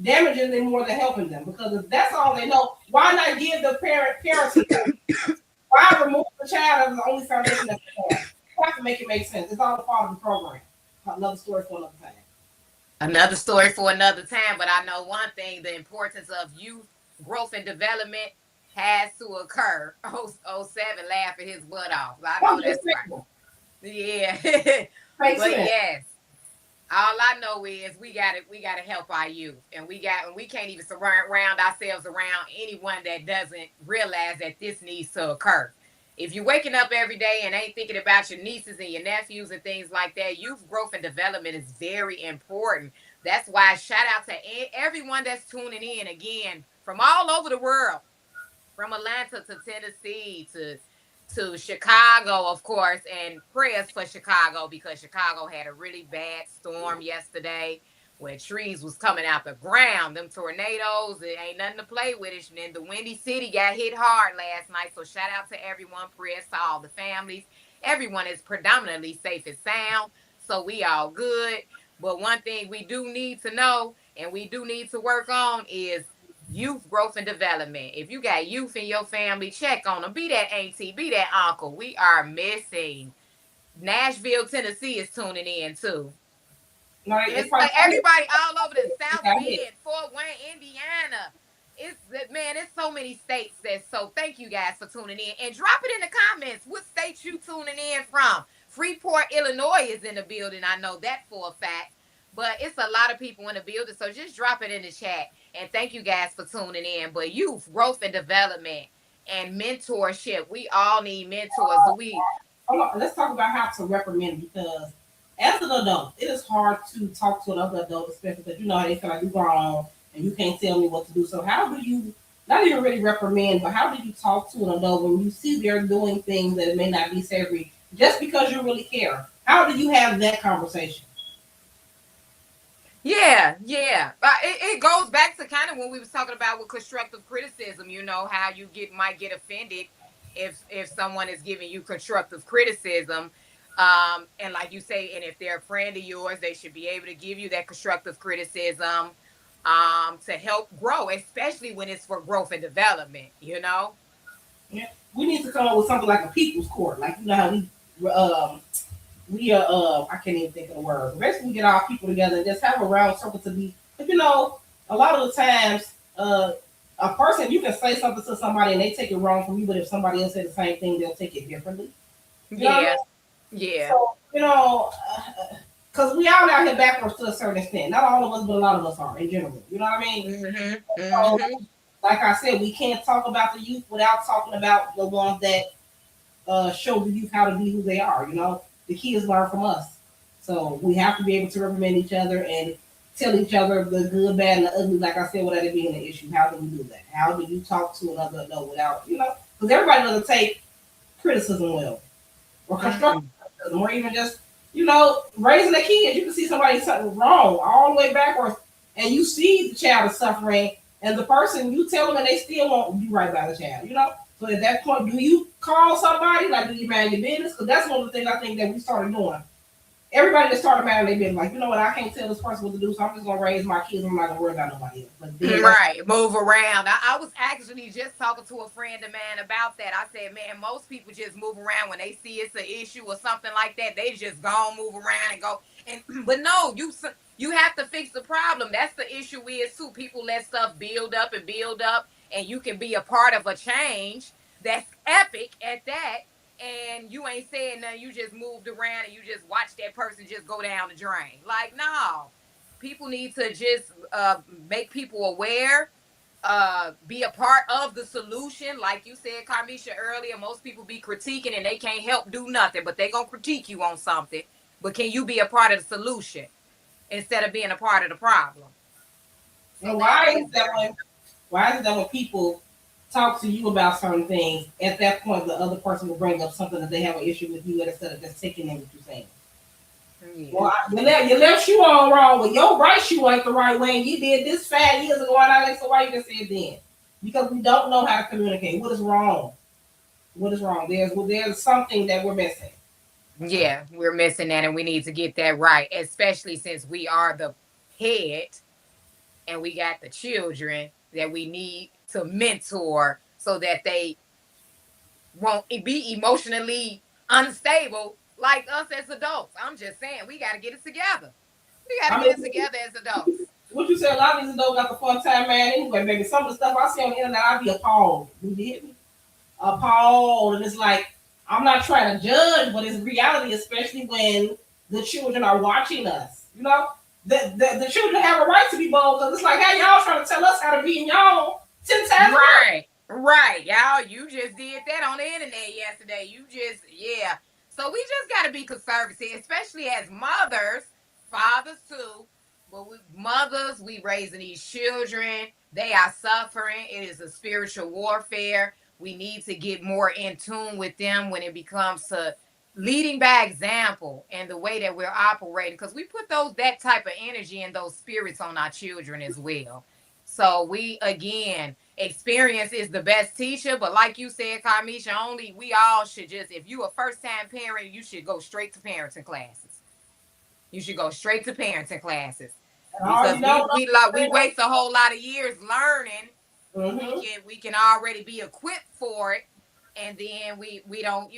damaging them more than helping them because if that's all they know, why not give the parents why remove the child as the only foundation that they have? You have to make it make sense. It's all a part of the program. Another story for another time. Another story for another time, but I know one thing, the importance of youth growth and development has to occur. 07 laughing his butt off. I know that's right. Yeah. But yes. All I know is we gotta help our youth. And we can't even surround ourselves around anyone that doesn't realize that this needs to occur. If you're waking up every day and ain't thinking about your nieces and your nephews and things like that, youth growth and development is very important. That's why shout out to everyone that's tuning in again from all over the world, from Atlanta to Tennessee to Chicago, of course, and prayers for Chicago because Chicago had a really bad storm yesterday where trees was coming out the ground. Them tornadoes, it ain't nothing to play with it. And then the Windy City got hit hard last night. So shout out to everyone. Prayers to all the families. Everyone is predominantly safe and sound. So we all good. But one thing we do need to know and we do need to work on is youth growth and development. If you got youth in your family, check on them. Be that auntie, be that uncle. We are missing. Nashville, Tennessee is tuning in too. It's like everybody all over the South Bend, Fort Wayne, Indiana. It's so many states so thank you guys for tuning in. And drop it in the comments. What state you tuning in from? Freeport, Illinois is in the building. I know that for a fact. But it's a lot of people in the building. So just drop it in the chat. And thank you guys for tuning in. But youth, growth and development and mentorship. We all need mentors. We Hold on, let's talk about how to reprimand because as an adult, it is hard to talk to another adult, especially because you know how they feel like you're grown and you can't tell me what to do. So how do you not even really reprimand, but how do you talk to an adult when you see they're doing things that may not be savory just because you really care? How do you have that conversation? Yeah, yeah. It goes back to kind of when we was talking about with constructive criticism. You know how you might get offended if someone is giving you constructive criticism, and like you say, and if they're a friend of yours, they should be able to give you that constructive criticism, to help grow, especially when it's for growth and development. You know. Yeah. We need to come up with something like a people's court, like you know how we are I can't even think of the word. Basically, we get our people together and just have a round circle to be. But you know, a lot of the times, a person you can say something to somebody and they take it wrong from you, but if somebody else says the same thing, they'll take it differently. You know what I Yeah, mean? yeah. So you know, because we all out here backwards to a certain extent. Not all of us, but a lot of us are in general. You know what I mean? Mhm. So, Mhm. like I said, we can't talk about the youth without talking about the ones that show the youth how to be who they are. You know, the kids learn from us, so we have to be able to reprimand each other and tell each other the good, bad, and the ugly. Like I said, without it being an issue, how do we do that? How do you talk to another adult without because everybody doesn't take criticism well or constructive Mhm. criticism, or even just raising a kid. You can see somebody something wrong all the way backwards, and you see the child is suffering, and the person you tell them, and they still won't do right by the child. So at that point, do you call somebody? Like, do you mind your business? Because that's one of the things I think that we started doing. Everybody that started minding their business, like, you know what, I can't tell this person what to do, so I'm just gonna raise my kids. I'm not gonna worry about nobody else. But then that's Right, move around. I was actually just talking to a friend of mine about that. I said, man, most people just move around when they see it's an issue or something like that. They just go and move around and go. And but no, you have to fix the problem. That's the issue is too. People let stuff build up, and you can be a part of a change that's epic at that. And you ain't saying nothing. You just moved around and you just watch that person just go down the drain. Like, no, people need to just make people aware, be a part of the solution. Like you said, Carmisha, earlier, most people be critiquing and they can't help do nothing, but they gonna critique you on something. But can you be a part of the solution instead of being a part of the problem? So and that why is is that very when people talk to you about certain things, at that point the other person will bring up something that they have an issue with you instead of just taking in what you're saying. yeah. Well, your left shoe on wrong, but your right shoe ain't the right way. You did this 5 years ago, and I so why you just said then? Because we don't know how to communicate. What is wrong? What is wrong? There's something that we're missing. Yeah, we're missing that and we need to get that right, especially since we are the head and we got the children that we need to mentor so that they won't be emotionally unstable like us as adults. I'm just saying, we got to get it together. We got to I get mean, it together as adults. what you said, a lot of these adults got the fun time, man. Anyway, baby, some of the stuff I see on the internet, I'd be appalled. You hear me? Appalled, and it's like I'm not trying to judge, but it's reality, especially when the children are watching us. The children have a right to be bold because it's like, hey, y'all trying to tell us how to be, and y'all 10 times worse. Right, right. Y'all, you just did that on the internet yesterday. You just, yeah. So we just got to be conservative, especially as mothers, fathers too. But we mothers, we raising these children. They are suffering. It is a spiritual warfare. We need to get more in tune with them when it becomes to leading by example and the way that we're operating, because we put that type of energy and those spirits on our children as well. So we again, experience is the best teacher, but like you said, Carmisha, only we all should just, if you a first time parent, you should go straight to parenting classes. You should go straight to parenting classes And all because you know, we waste a whole lot of years learning. mm-hmm. We can already be equipped for it, and then we don't,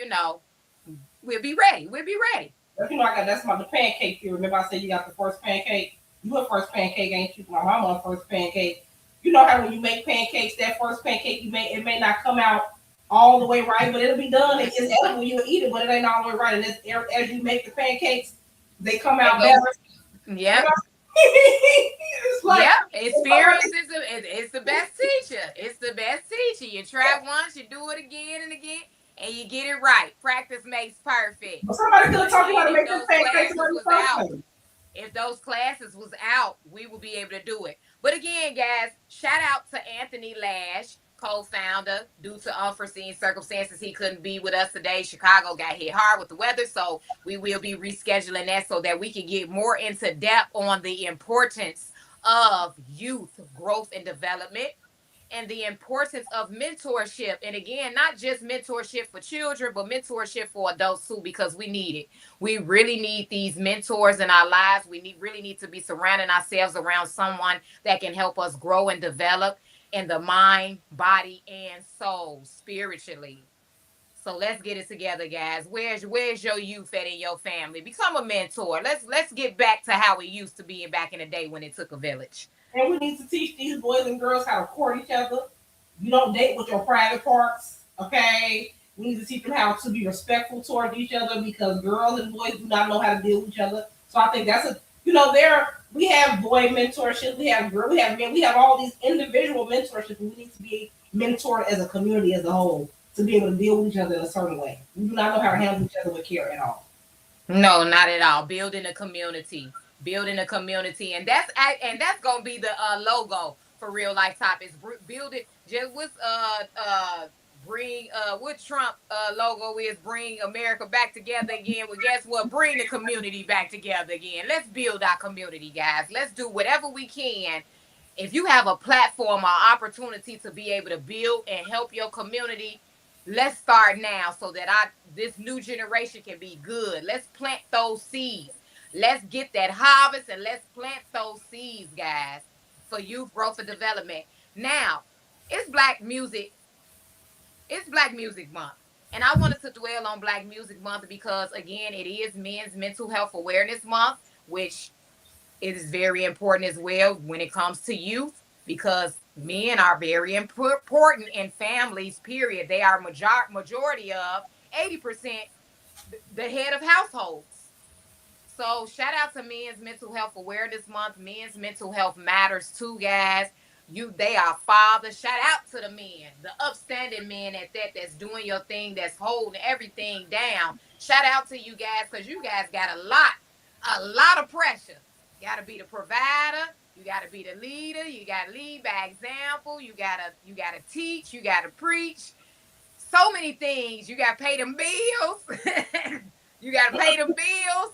we'll be ready. We'll be ready. I got that's the pancake theory. Remember I said you got the first pancake. You a first pancake, ain't you? My mama a first pancake. You know how when you make pancakes, that first pancake you make, it may not come out all the way right, but it'll be done. It's edible. You'll eat it, but it ain't all the way right. And as you make the pancakes, they come They out go, better. You yep, know? It's like, Yeah, experience is it's the best teacher. It's the best teacher. You try once, you do it again and again, and you get it right. Practice makes perfect. but somebody could So have taught you how again, to make them pancakes in the first place. if those classes was out, we will be able to do it. But again, guys, shout out to Anthony Lash, co-founder. Due to unforeseen circumstances, he couldn't be with us today. Chicago got hit hard with the weather, so we will be rescheduling that so that we can get more into depth on the importance of youth growth and development and the importance of mentorship. And again, not just mentorship for children, but mentorship for adults too, because we need it. We really need these mentors in our lives. Really need to be surrounding ourselves around someone that can help us grow and develop in the mind, body, and soul spiritually. So let's get it together, guys. Where's your youth at in your family? Become a mentor. Let's get back to how it used to be back in the day when it took a village. And we need to teach these boys and girls how to court each other. You don't date with your private parts, okay? We need to teach them how to be respectful toward each other because girls and boys do not know how to deal with each other. So I think that's a there we have boy mentorship, we have girl, we have men, we have all these individual mentorships. We need to be mentored as a community as a whole to be able to deal with each other in a certain way. We do not know how to handle each other with care at all. No, not at all. Building a community, and that's gonna be the logo for Real Life Topics. Build it. Just what's bring what Trump logo is, bring America back together again. Well, guess what? Bring the community back together again. Let's build our community, guys. Let's do whatever we can. If you have a platform or opportunity to be able to build and help your community, let's start now so that this new generation can be good. Let's plant those seeds. Let's get that harvest and let's plant those seeds, guys, for youth growth and development. Now, it's Black Music. It's Black Music Month. And I wanted to dwell on Black Music Month because again, it is Men's Mental Health Awareness Month, which is very important as well when it comes to youth because men are very important in families, period. They are majority of 80% the head of households. So shout out to Men's Mental Health Awareness Month. Men's mental health matters too, guys. They are fathers. Shout out to the men, the upstanding men at that's doing your thing, that's holding everything down. Shout out to you guys because you guys got a lot of pressure. You got to be the provider. You got to be the leader. You got to lead by example. You gotta teach. You got to preach. So many things. You got to pay them bills. You got to pay them bills.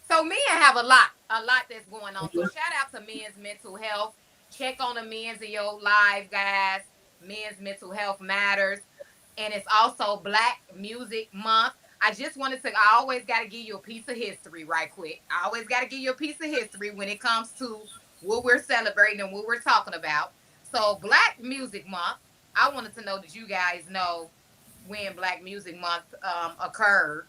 So men have a lot that's going on. So shout out to men's mental health. Check on the men's in your life, guys. Men's mental health matters. And it's also Black Music Month. I always got to give you a piece of history right quick. I always got to give you a piece of history when it comes to what we're celebrating and what we're talking about. So Black Music Month, I wanted to know that you guys know when Black Music Month occurred.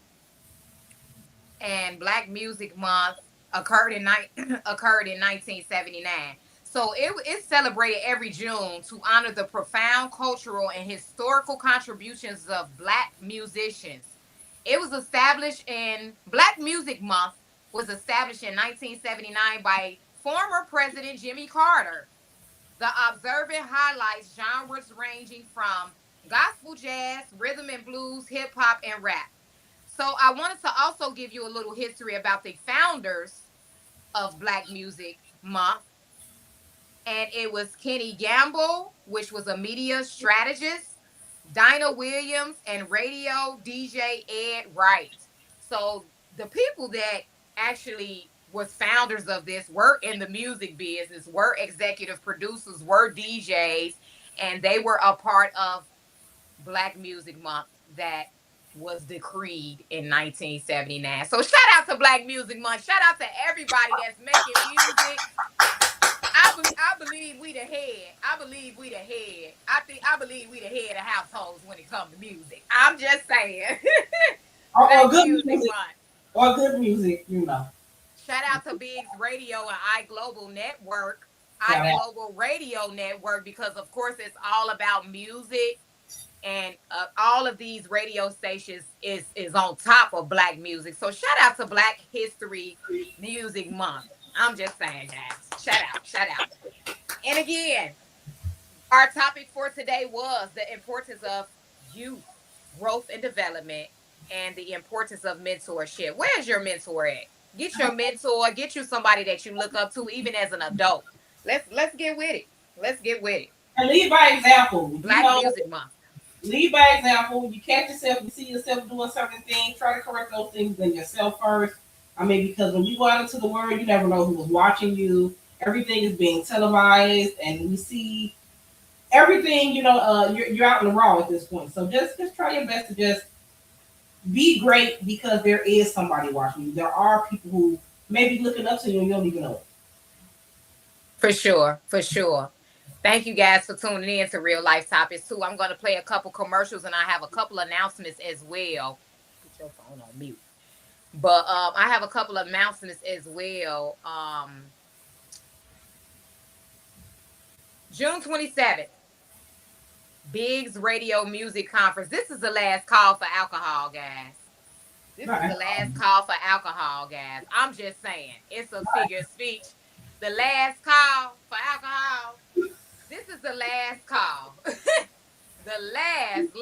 And Black Music Month occurred in 1979. So it's celebrated every June to honor the profound cultural and historical contributions of Black musicians. It was established in Black Music Month was established in 1979 by former President Jimmy Carter. The observant highlights genres ranging from gospel, jazz, rhythm and blues, hip hop, and rap. So I wanted to also give you a little history about the founders of Black Music Month. And it was Kenny Gamble, which was a media strategist, Dinah Williams, and radio DJ Ed Wright. So the people that actually was founders of this were in the music business, were executive producers, were DJs, and they were a part of Black Music Month that was decreed in 1979. So shout out to Black Music Month. Shout out to everybody that's making music. I believe we the head. I believe we the head. I believe we the head of households when it comes to music. I'm just saying. Or good music. Or good music. Shout out to Biggs Radio and iGlobal Network. iGlobal Radio Network, because of course it's all about music. And all of these radio stations is on top of Black music. So shout out to Black History Music Month. I'm just saying, guys. Shout out, shout out. And again, our topic for today was the importance of youth, growth and development, and the importance of mentorship. Where's your mentor at? Get your mentor, get you somebody that you look up to, even as an adult. Let's get with it. Let's get with it. And lead by example. You Black know, Music Month. lead by example. You catch yourself, you see yourself doing certain things, try to correct those things in yourself first. I mean, because when you go out into the world, you never know who is watching you. Everything is being televised, and we see everything. You're out in the raw at this point. So just try your best to just be great because there is somebody watching you. There are people who may be looking up to you and you don't even know it. For sure, for sure. Thank you guys for tuning in to Real Life Topics too. I'm going to play a couple commercials and I have a couple announcements as well. Put your phone on mute. But I have a couple of announcements as well. June 27th, Biggs Radio Music Conference. This is the last call for alcohol, guys. This is the last call for alcohol, guys. I'm just saying. It's a figure of speech. The last call for alcohol. This is the last call. The last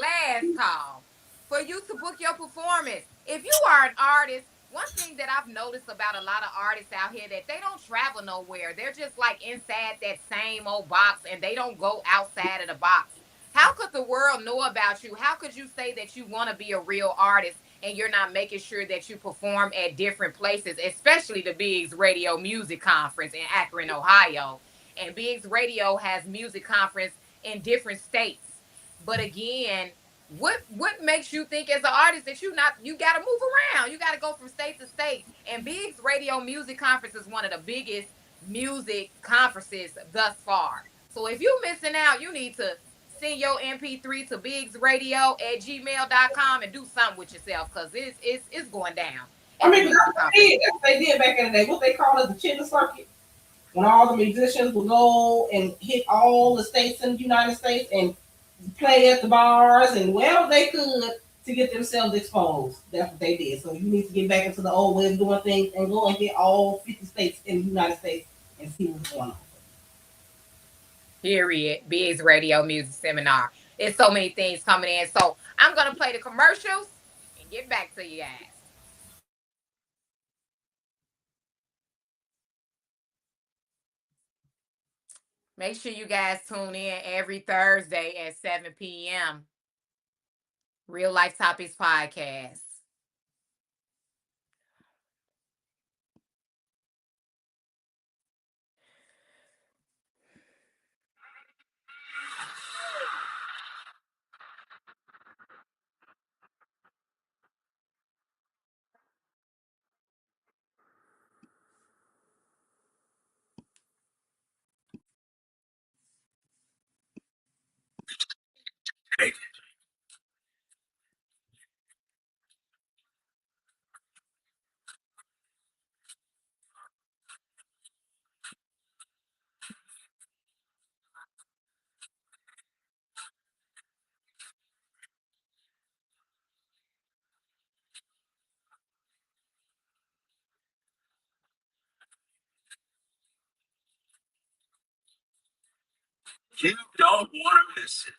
call for you to book your performance. If you are an artist, one thing that I've noticed about a lot of artists out here that they don't travel nowhere. They're just like inside that same old box and they don't go outside of the box. How could the world know about you? How could you say that you want to be a real artist and you're not making sure that you perform at different places, especially the Biggs Radio Music Conference in Akron, Ohio? And Biggs Radio has music conference in different states. But again, what makes you think as an artist that you got to move around? You got to go from state to state. And Biggs Radio Music Conference is one of the biggest music conferences thus far. So if you're missing out, you need to send your MP3 to bigsradio@gmail.com and do something with yourself because it's going down. I mean, that's what they did back in the day. What they call it, the chitlin circuit, when all the musicians would go and hit all the states in the United States and play at the bars and well they could to get themselves exposed. That's what they did. So you need to get back into the old way of doing things and go and hit all 50 states in the United States and see what's going on. Period. Biggs Radio Music Seminar. There's so many things coming in. So I'm going to play the commercials and get back to you guys. Make sure you guys tune in every Thursday at 7 p.m. Real Life Topics Podcast. Hey. You don't want to miss it.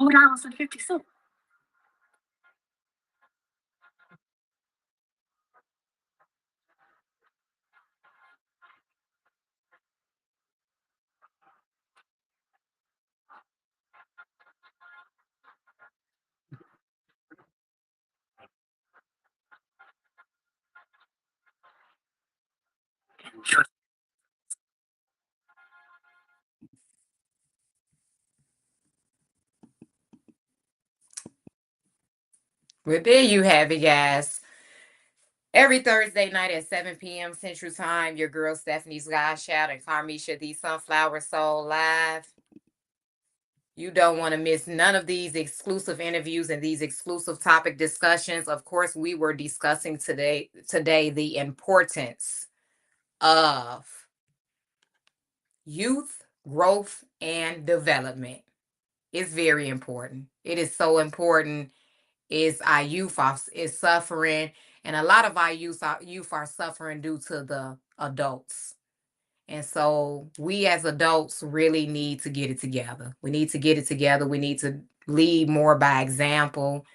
$4.50. Well, there you have it, guys. Every Thursday night at 7 p.m. Central Time, your girl Stephanie's God Shout and Carmisha the Sunflower Soul live. You don't want to miss none of these exclusive interviews and these exclusive topic discussions. Of course, we were discussing today the importance of youth growth and development. It's very important. It is so important. Is our youth is suffering, and a lot of our youth are suffering due to the adults. And so we as adults really need to get it together. We need to get it together. We need to lead more by example.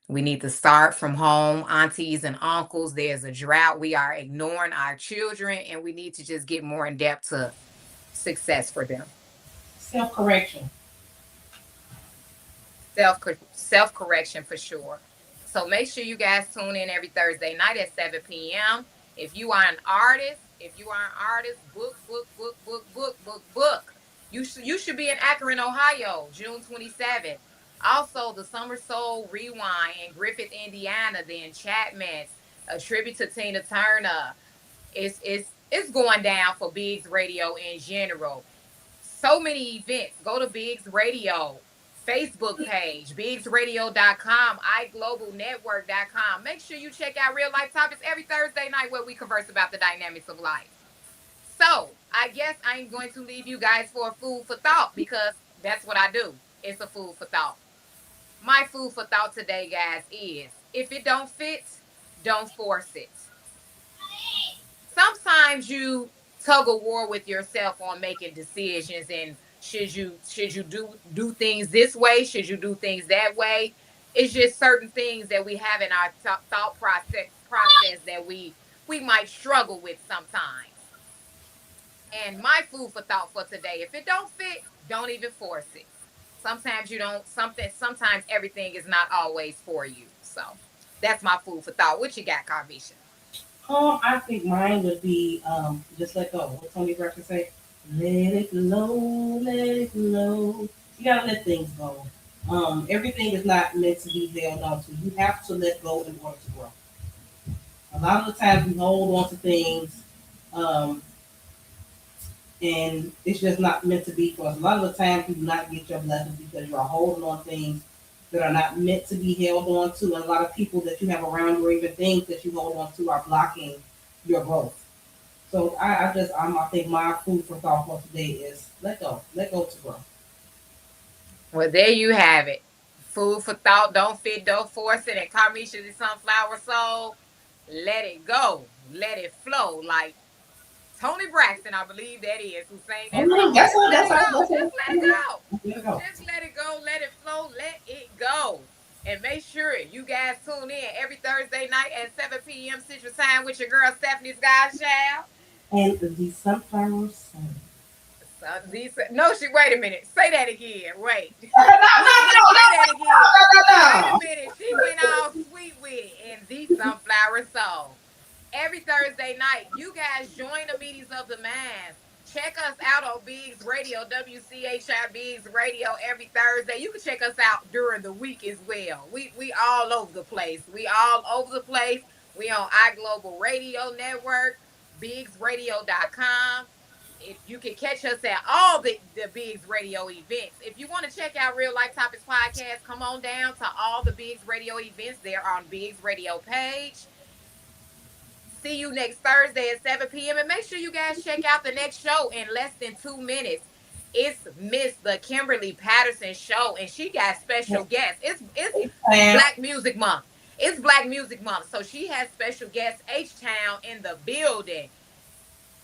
We need to start from home, aunties and uncles. There's a drought. We are ignoring our children, and we need to just get more in depth to success for them. Self correction. Self correction for sure. So make sure you guys tune in every Thursday night at 7 p.m. If you are an artist, book. You should be in Akron, Ohio, June 27th. Also, the Summer Soul Rewind in Griffith, Indiana, the Enchantments, a tribute to Tina Turner. It's going down for Biggs Radio in general. So many events. Go to Biggs Radio Facebook page, BiggsRadio.com, iGlobalNetwork.com. Make sure you check out Real Life Topics every Thursday night where we converse about the dynamics of life. So I guess I'm going to leave you guys for a food for thought because that's what I do. It's a food for thought. My food for thought today, guys, is if it don't fit, don't force it. Sometimes you tug a war with yourself on making decisions and should you do things this way, should you do things that way. It's just certain things that we have in our thought process that we might struggle with sometimes. And my food for thought for today, if it don't fit, don't even force it. Sometimes you don't something sometimes everything is not always for you. So that's my food for thought. What you got, Carvisha? I think mine would be just let go. What Tony Braxton say? Let it flow, let it flow. You gotta let things go. Everything is not meant to be held on to. You have to let go in order to grow. A lot of the times we hold on to things, um, and it's just not meant to be for us. A lot of the times you do not get your blessings because you are holding on things that are not meant to be held on to. And a lot of people that you have around you or even things that you hold on to are blocking your growth. So I think my food for thought for today is let go to grow. Well, there you have it. Food for thought, don't fit, don't force it. And Carmisha the Sunflower Soul, let it go. Let it flow. Like Tony Braxton, I believe that is, who sang that song. That's Just all. let That's it all. go. That's Just all. let it go. Let it go. Just let it go. Let it flow. Let it go. And make sure you guys tune in every Thursday night at 7 p.m. Central Time with your girl Stephanie's Godchild. And the sunflower sun. No, wait a minute. Say that again. Wait. No, Say that again. Wait no. a minute. She went all sweet with it. And the Sunflower Soul. Every Thursday night, you guys join the meetings of the minds. Check us out on Biggs Radio, WCHI Biggs Radio every Thursday. You can check us out during the week as well. We all over the place. We all over the place. We on iGlobal Radio Network, BiggsRadio.com. If you can catch us at all the Biggs Radio events. If you want to check out Real Life Topics Podcast, come on down to all the Biggs Radio events. They're on Biggs Radio page. See you next Thursday at 7 p.m. And make sure you guys check out the next show in less than 2 minutes. It's Miss the Kimberly Patterson show, and she got special guests. It's Black Music Month. It's Black Music Month, so she has special guests H-Town in the building.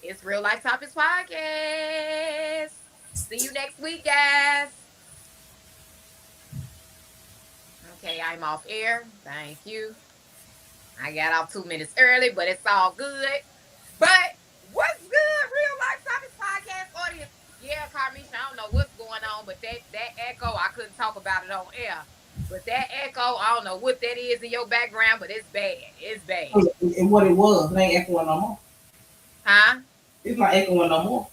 It's Real Life Topics Podcast. See you next week, guys. Okay, I'm off air. Thank you. I got off 2 minutes early, but it's all good. But what's good, Real Life Topics Podcast audience? Yeah, Carmisha, I don't know what's going on, but that echo, I couldn't talk about it on air. But that echo, I don't know what that is in your background, but it's bad. It's bad. And what it was, it ain't echoing no more. Huh? It's not echoing no more.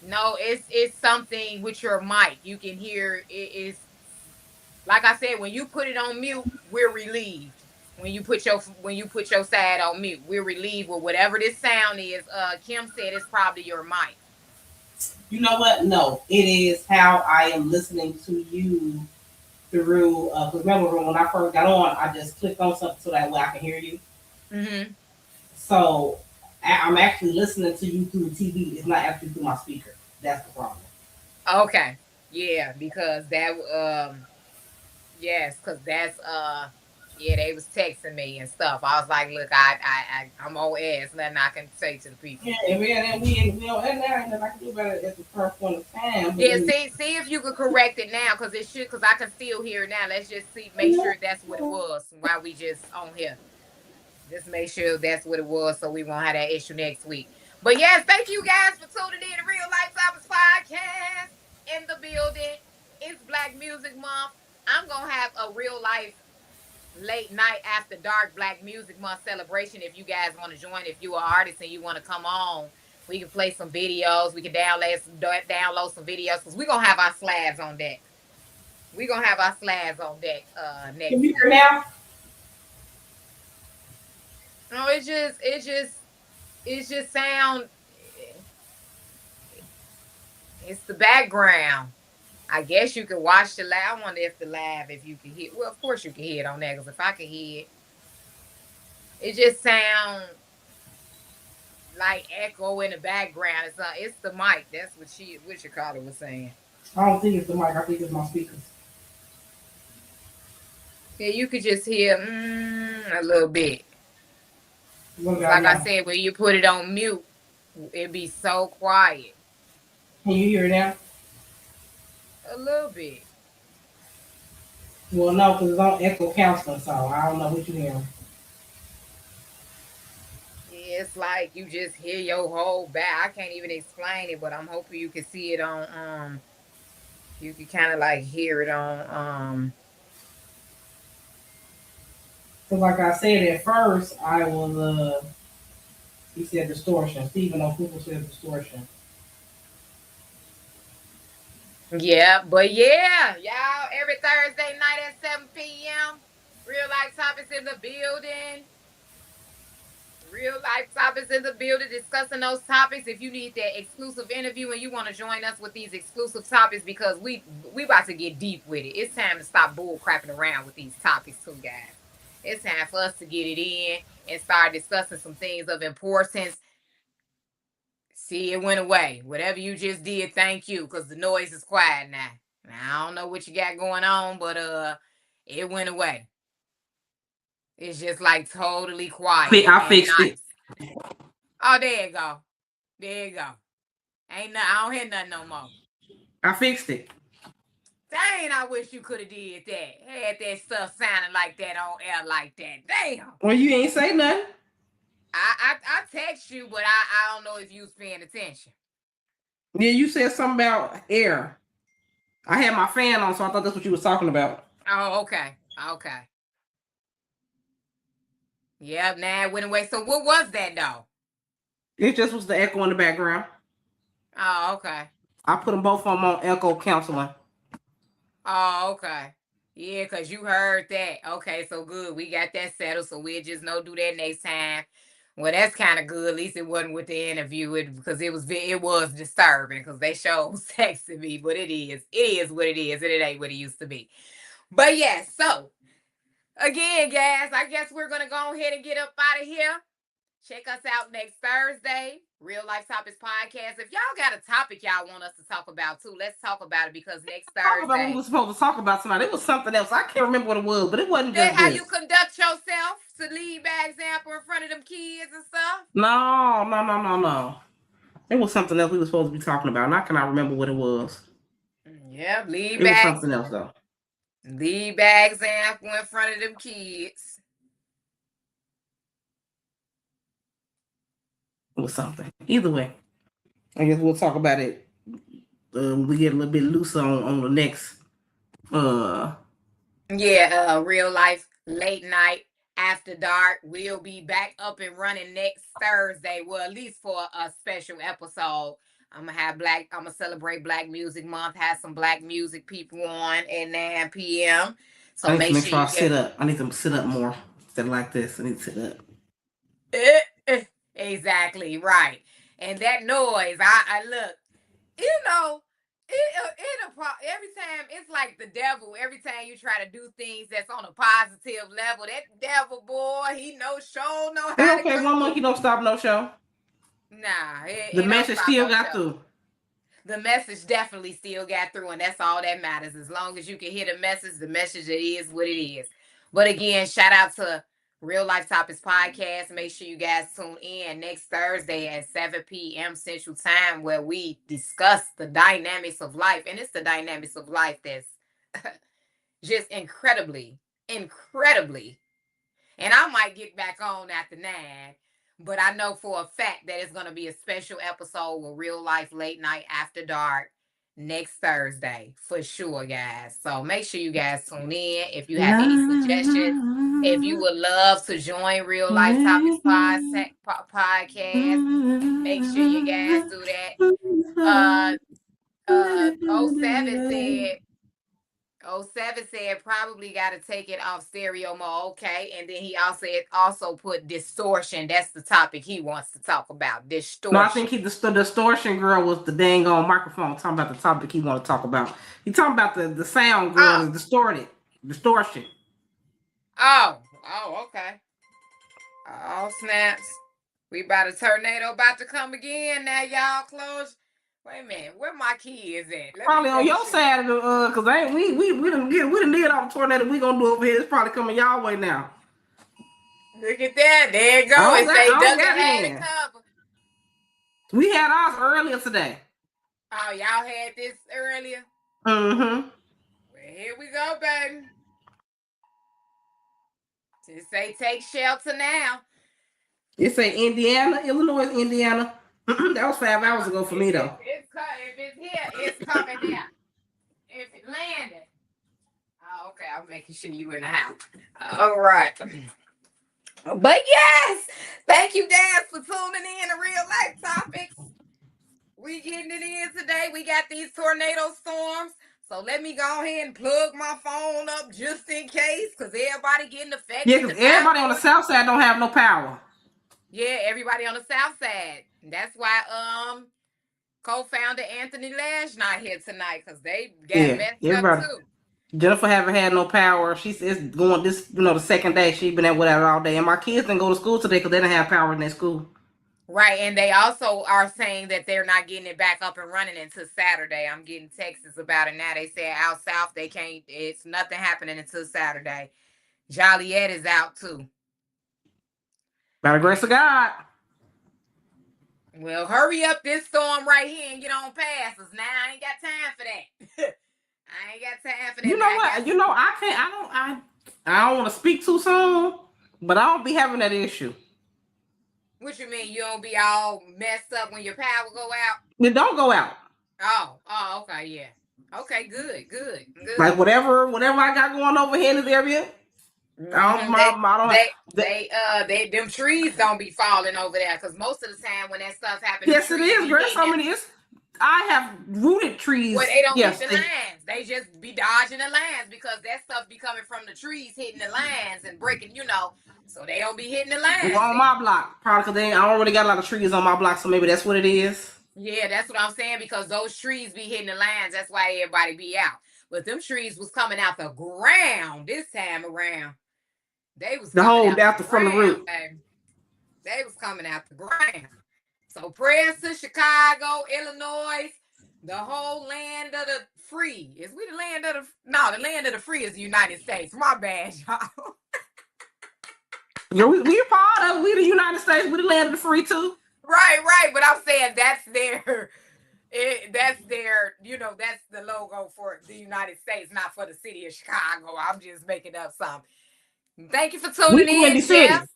No, it's something with your mic. You can hear it is, like I said, when you put it on mute, we're relieved. When you put your side on mute, we're relieved with whatever this sound is. Kim said it's probably your mic. You know what? No, it is how I am listening to you through. Because remember when I first got on, I just clicked on something so that way I can hear you. Mm-hmm. So I'm actually listening to you through the TV. It's not actually through my speaker. That's the problem. Okay. Yeah, because that yes, because that's yeah, they was texting me and stuff. I was like, look, I'm on ass, nothing I can say to the people. Yeah, and we know, and now ain't nothing I can do about it at the first point of time. Yeah, see if you could correct it now, because it should, because I can still hear it now. Let's just make sure that's what it was while we just on here. Just make sure that's what it was, so we won't have that issue next week. But yes, thank you guys for tuning in to Real Life Topics Podcast in the building. It's Black Music Month. I'm gonna have a real life late night after dark Black Music Month celebration. If you guys want to join, if you're an artist and you want to come on, we can play some videos. We can download some videos, because we're gonna have our slabs on deck. We're gonna have our slabs on deck next. Can you hear now? No, it just sound. It's the background. I guess you can watch the live. I wonder if you can hear. Well, of course you can hear it on there, because if I can hear it just sounds like echo in the background. It's the mic. That's what Chicago was saying. I don't think it's the mic. I think it's my speakers. Yeah, you could just hear a little bit. Like I said, when you put it on mute, it'd be so quiet. Can you hear it now? A little bit. Well, no, because it's on echo counseling, so I don't know what you hear. Yeah, it's like you just hear your whole back. I can't even explain it, but I'm hoping you can see it on you can kind of like hear it on Because like I said at first, I was he said distortion. Stephen O'Cooper said distortion. Yeah, but yeah, y'all, every Thursday night at 7 p.m. Real Life Topics in the building. Real Life Topics in the building, discussing those topics. If you need that exclusive interview and you want to join us with these exclusive topics, because we about to get deep with it. It's time to stop bull crapping around with these topics too, guys. It's time for us to get it in and start discussing some things of importance. See, it went away. Whatever you just did, thank you, because the noise is quiet now. I don't know what you got going on, but it went away. It's just like totally quiet. I fixed it. Oh, there you go. There you go. I don't hear nothing no more. I fixed it. Dang, I wish you could have did that. Had that stuff sounding like that on air like that. Damn. Well, you ain't say nothing. I text you, but I don't know if you was paying attention. Yeah, you said something about air. I had my fan on, so I thought that's what you was talking about. Oh, okay. Okay. Yep, now it went away. So what was that, though? It just was the echo in the background. Oh, okay. I put them both on echo counseling. Oh, okay. Yeah, because you heard that. Okay, so good. We got that settled, so we'll just do that next time. Well, that's kind of good. At least it wasn't with the interview, because it was disturbing, because they showed texting me, but it is what it is, and it ain't what it used to be. But yeah, so again, guys, I guess we're gonna go ahead and get up out of here. Check us out next Thursday, Real Life Topics Podcast. If y'all got a topic y'all want us to talk about too, let's talk about it, because next Thursday. Talk about what we were supposed to talk about tonight. It was something else. I can't remember what it was, but it wasn't just how you conduct yourself to lead by example in front of them kids and stuff. No. It was something else we were supposed to be talking about, and I cannot remember what it was. Yeah, lead by. It was by something else though. Lead by example in front of them kids. Or something. Either way, I guess we'll talk about it. We get a little bit loose on the next. Real life late night after dark. We'll be back up and running next Thursday. Well, at least for a special episode. I'm gonna celebrate Black Music Month, have some Black music people on at 9 p.m. So I need to make sure sure I you sit up. I need to sit up more instead of like this. I need to sit up. Exactly right. And that noise, I look, you know, every time it's like the devil. Every time you try to do things that's on a positive level, that devil boy, he know how to Okay, come one monkey don't stop no show. Nah, the message still got through. The message definitely still got through, and that's all that matters. As long as you can hear the message it is what it is. But again, shout out to Real Life Topics Podcast. Make sure you guys tune in next Thursday at 7 p.m. Central Time, where we discuss the dynamics of life. And it's the dynamics of life that's just incredibly. And I might get back on after 9. But I know for a fact that it's going to be a special episode with Real Life Late Night After Dark next Thursday for sure, guys. So make sure you guys tune in. If you have any suggestions, if you would love to join Real Life Topics podcast, make sure you guys do that. 07 said probably got to take it off stereo mode. Okay. And then he also put distortion. That's the topic he wants to talk about. Distortion. No, I think the distortion girl was the dang on microphone talking about the topic he want to talk about. He talking about the sound girl is distortion. Oh, okay. Oh, snaps. We about a tornado about to come again. Now y'all close. Wait a minute, where my kids at? Probably on your side of the cause we done did all the tornado we gonna do over here. It's probably coming y'all way now. Look at that. There it goes. It say Duncan had it covered. We had ours earlier today. Oh, y'all had this earlier? Mm-hmm. Well, here we go, baby. Just say take shelter now. It say Indiana, Illinois, Indiana. That was 5 hours ago for me, though. If it's here, it's coming down. If it landed. Oh, okay. I'm making sure you in the house. All right. But yes, thank you guys for tuning in to Real Life Topics. We getting it in today. We got these tornado storms. So let me go ahead and plug my phone up just in case, because everybody getting affected. Yeah, because everybody on the south side don't have no power. Yeah, everybody on the south side. That's why co-founder Anthony Lash not here tonight, because they got messed up too. Jennifer haven't had no power. She's going this, the second day. She's been at whatever all day. And my kids didn't go to school today because they didn't have power in their school. Right, and they also are saying that they're not getting it back up and running until Saturday. I'm getting texts about it now. They said out south they can't. It's nothing happening until Saturday. Joliet is out too. By the grace of God. Well, hurry up this storm right here and get on past us. Now I ain't got time for that. I ain't got time for that. You know what? I don't want to speak too soon, but I don't be having that issue. What you mean? You don't be all messed up when your power go out? It don't go out. Oh, okay, yeah. Okay, good. Like whatever I got going over here in this area. Them trees don't be falling over there, because most of the time when that stuff happens, yes, it is, girl. I have rooted trees. Well, they don't hit the lines. They just be dodging the lines because that stuff be coming from the trees, hitting the lines and breaking, so they don't be hitting the lines. Well, on my block, probably because I don't really got a lot of trees on my block, so maybe that's what it is. Yeah, that's what I'm saying, because those trees be hitting the lines. That's why everybody be out. But them trees was coming out the ground this time around. They was from the root. Baby. They was coming out the ground. So prayers to Chicago, Illinois, the whole land of the free. Is we the land of the... No, the land of the free is the United States. My bad, y'all. Yeah, we part of We the United States. We the land of the free too. Right. But I'm saying that's their... That's their, that's the logo for the United States, not for the city of Chicago. I'm just making up something. Thank you for tuning in, Jeff.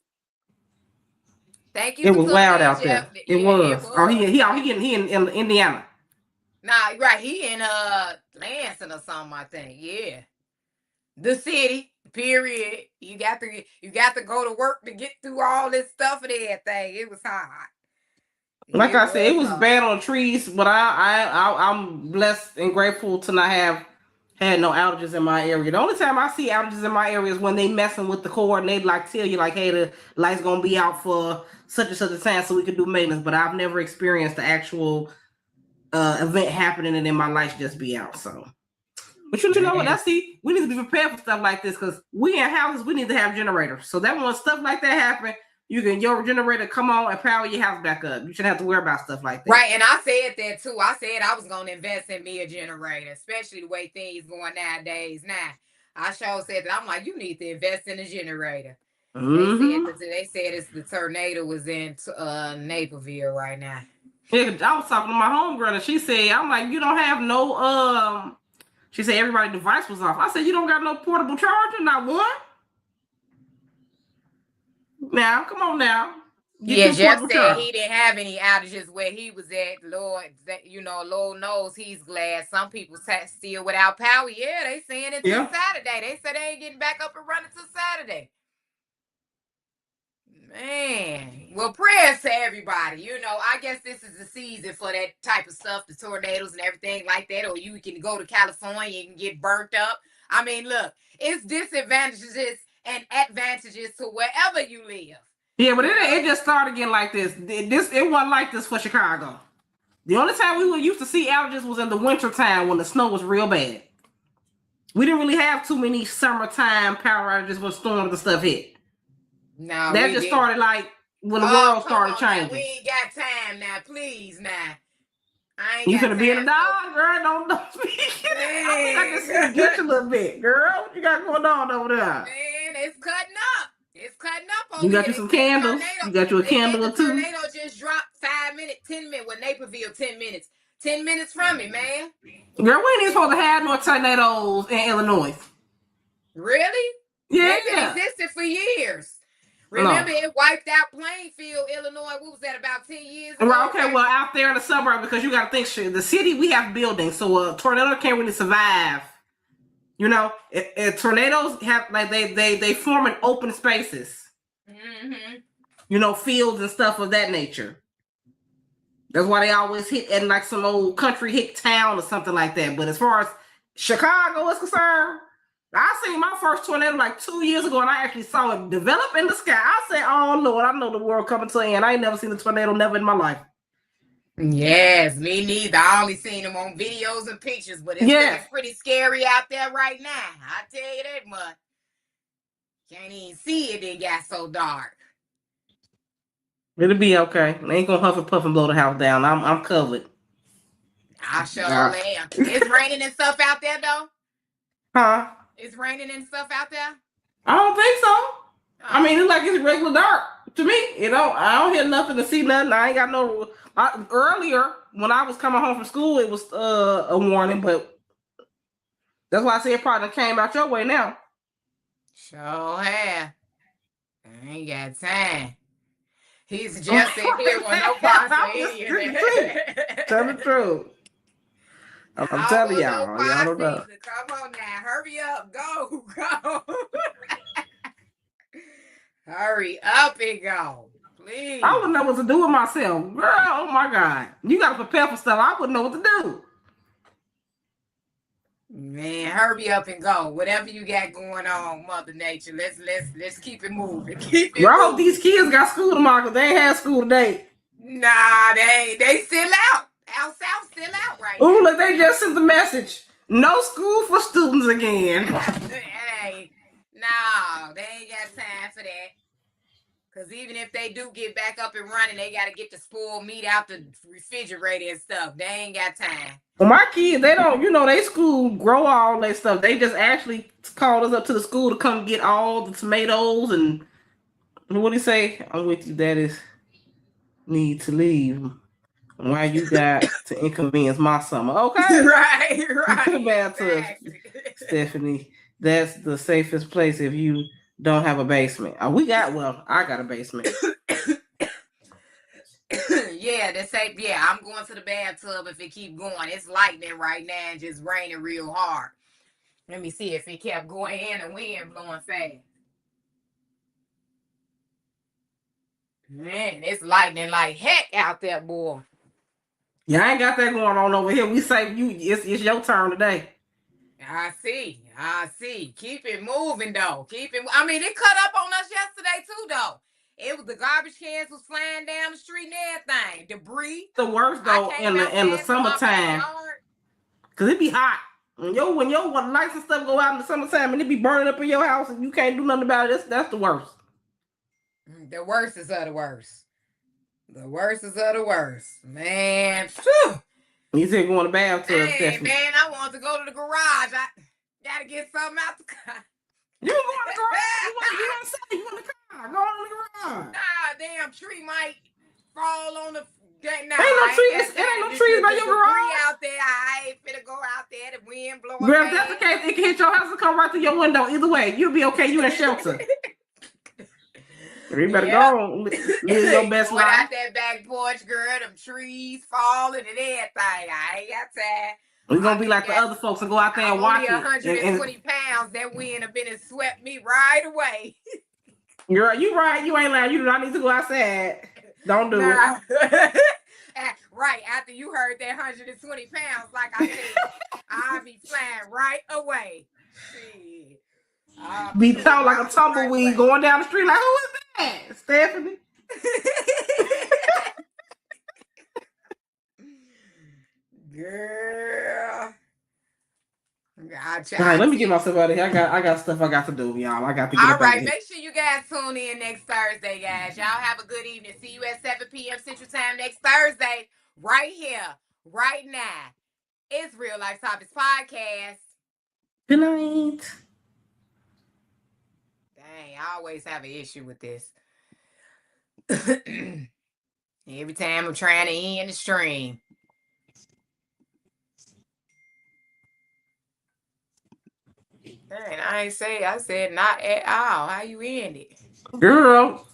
Thank you. It was wild out there. It was. Oh, he in Indiana. Nah, right. He in Lansing or something, I think. Yeah. The city, period. You got to go to work to get through all this stuff and everything. It was hard. Like I said, it was bad on trees, but I'm blessed and grateful to not have had no outages in my area. The only time I see outages in my area is when they messing with the cord and they like tell you like, hey, the light's gonna be out for such and such a time so we can do maintenance. But I've never experienced the actual event happening and then my lights just be out. So, but you know what? We need to be prepared for stuff like this because we in houses we need to have generators. So that when stuff like that happen, your generator come on and power your house back up. You shouldn't have to worry about stuff like that. Right, and I said that too. I said I was gonna invest in me a generator, especially the way things going nowadays. Now, I sure said that. I'm like, you need to invest in a generator. Mm-hmm. They said it's the tornado was in Naperville right now. Yeah, I was talking to my homegirl and she said, I'm like, you don't have no she said everybody's device was off. I said, you don't got no portable charger, not one. Now, come on now. Jeff said he didn't have any outages where he was at. Lord, Lord knows he's glad. Some people still without power. Yeah, they saying it till Saturday. They said they ain't getting back up and running till Saturday. Man, well, prayers to everybody. I guess this is the season for that type of stuff, the tornadoes and everything like that. Or you can go to California and get burnt up. I mean, look, it's disadvantages and advantages to wherever you live. Yeah, but it just started getting like this. It wasn't like this for Chicago. The only time we used to see outages was in the winter time when the snow was real bad. We didn't really have too many summertime power outages when storms and stuff hit. No, that just started like when the world started changing. We ain't got time now, please now. I ain't you finna be in the dog, girl. Don't speak. I can see you a little bit, girl. What you got going on over there? Man, it's cutting up. It's cutting up over You got you some candles. You got you a candle or two. The tornado just dropped 5 minutes, 10 minutes. Well, Naperville, 10 minutes. 10 minutes from me, man. Girl, we ain't even supposed to have no tornadoes in Illinois. Really? Yeah. They've existed for years. Remember, it wiped out Plainfield, Illinois. What was that, about 10 years ago? Well, okay, well, out there in the suburb, because you got to think, the city, we have buildings, so a tornado can't really survive. Tornadoes have, like, they form in open spaces. Mm-hmm. Fields and stuff of that nature. That's why they always hit in, like, some old country hick town or something like that. But as far as Chicago is concerned, I seen my first tornado like 2 years ago, and I actually saw it develop in the sky. I said, "Oh Lord, I know the world coming to an end." I ain't never seen a tornado, never in my life. Yes, me neither. I only seen them on videos and pictures, but it's pretty scary out there right now. I tell you that much. Can't even see it. It got so dark. It'll be okay. They ain't gonna huff and puff and blow the house down. I'm covered. I sure am. It's raining and stuff out there though. Huh? It's raining and stuff out there? I don't think so. I mean, it's like it's regular dark to me. I don't hear nothing to see nothing. I ain't got no. Earlier, when I was coming home from school, it was a warning, but that's why I say it probably came out your way now. Sure have. I ain't got time. He's just in here with no Tell the truth. I'm telling y'all. Y'all don't know. Come on now. Hurry up. Go. Hurry up and go. Please. I wouldn't know what to do with myself. Girl, oh my God. You got to prepare for stuff. I wouldn't know what to do. Man, hurry up and go. Whatever you got going on, Mother Nature. Let's keep it moving. I hope these kids got school tomorrow because they ain't had school today. Nah, they still out. Out south still out right now. Ooh, look, they just sent the message. No school for students again. Hey, no, they ain't got time for that. Because even if they do get back up and running, they got to get the spoiled meat out the refrigerator and stuff. They ain't got time. Well, my kids, they don't, they school grow all that stuff. They just actually called us up to the school to come get all the tomatoes and what do you say? I'm with you, that is need to leave. why you got to inconvenience my summer. Okay. right. Bathtub, Stephanie. That's the safest place if you don't have a basement. I got a basement. Yeah, the safe. Yeah, I'm going to the bathtub if it keep going. It's lightning right now and just raining real hard. Let me see if it kept going and the wind blowing fast. Man, it's lightning like heck out there, boy. Yeah, I ain't got that going on over here. We say it's your turn today. I see. Keep it moving though. I mean, it cut up on us yesterday too, though. It was the garbage cans was flying down the street and everything. Debris. The worst though in the summertime, cause it be hot. When your lights and stuff go out in the summertime and it be burning up in your house and you can't do nothing about it, that's the worst. The worst is of the worst. The worst is of the worst. Man, phew. You said go in the bathtub, Stephanie. Man, I want to go to the garage. I gotta get something out the car. You can go in the garage. You want to in the car. Go in the garage. Nah, damn tree might fall on the. Nah, ain't no trees by your garage out there. I ain't finna go out there. The wind blowing. Girl, if that's the case, it can hit your house and come right through your window. Either way, you'll be okay. You in shelter. You better go live your best life. Out that back porch, girl. Them trees falling and everything. I ain't got time. We're gonna be like the other folks and go out there and watch it. 120 pounds. That wind have been and swept me right away. Girl, you right. You ain't lying. You do not need to go outside. Don't do it. Right after you heard that 120 pounds, like I said, I'll be flying right away. Shit. Be tall like a tumbleweed going down the street. Like, who is that? Stephanie. Girl. All right, let me get myself out of here. I got stuff I got to do, y'all. I got to get all right, make sure you guys tune in next Thursday, guys. Y'all have a good evening. See you at 7 p.m. Central Time next Thursday, right here, right now. It's Real Life Topics Podcast. Good night. Dang, I always have an issue with this. Every time I'm trying to end the stream. Dang, I said not at all. How you end it? Girl.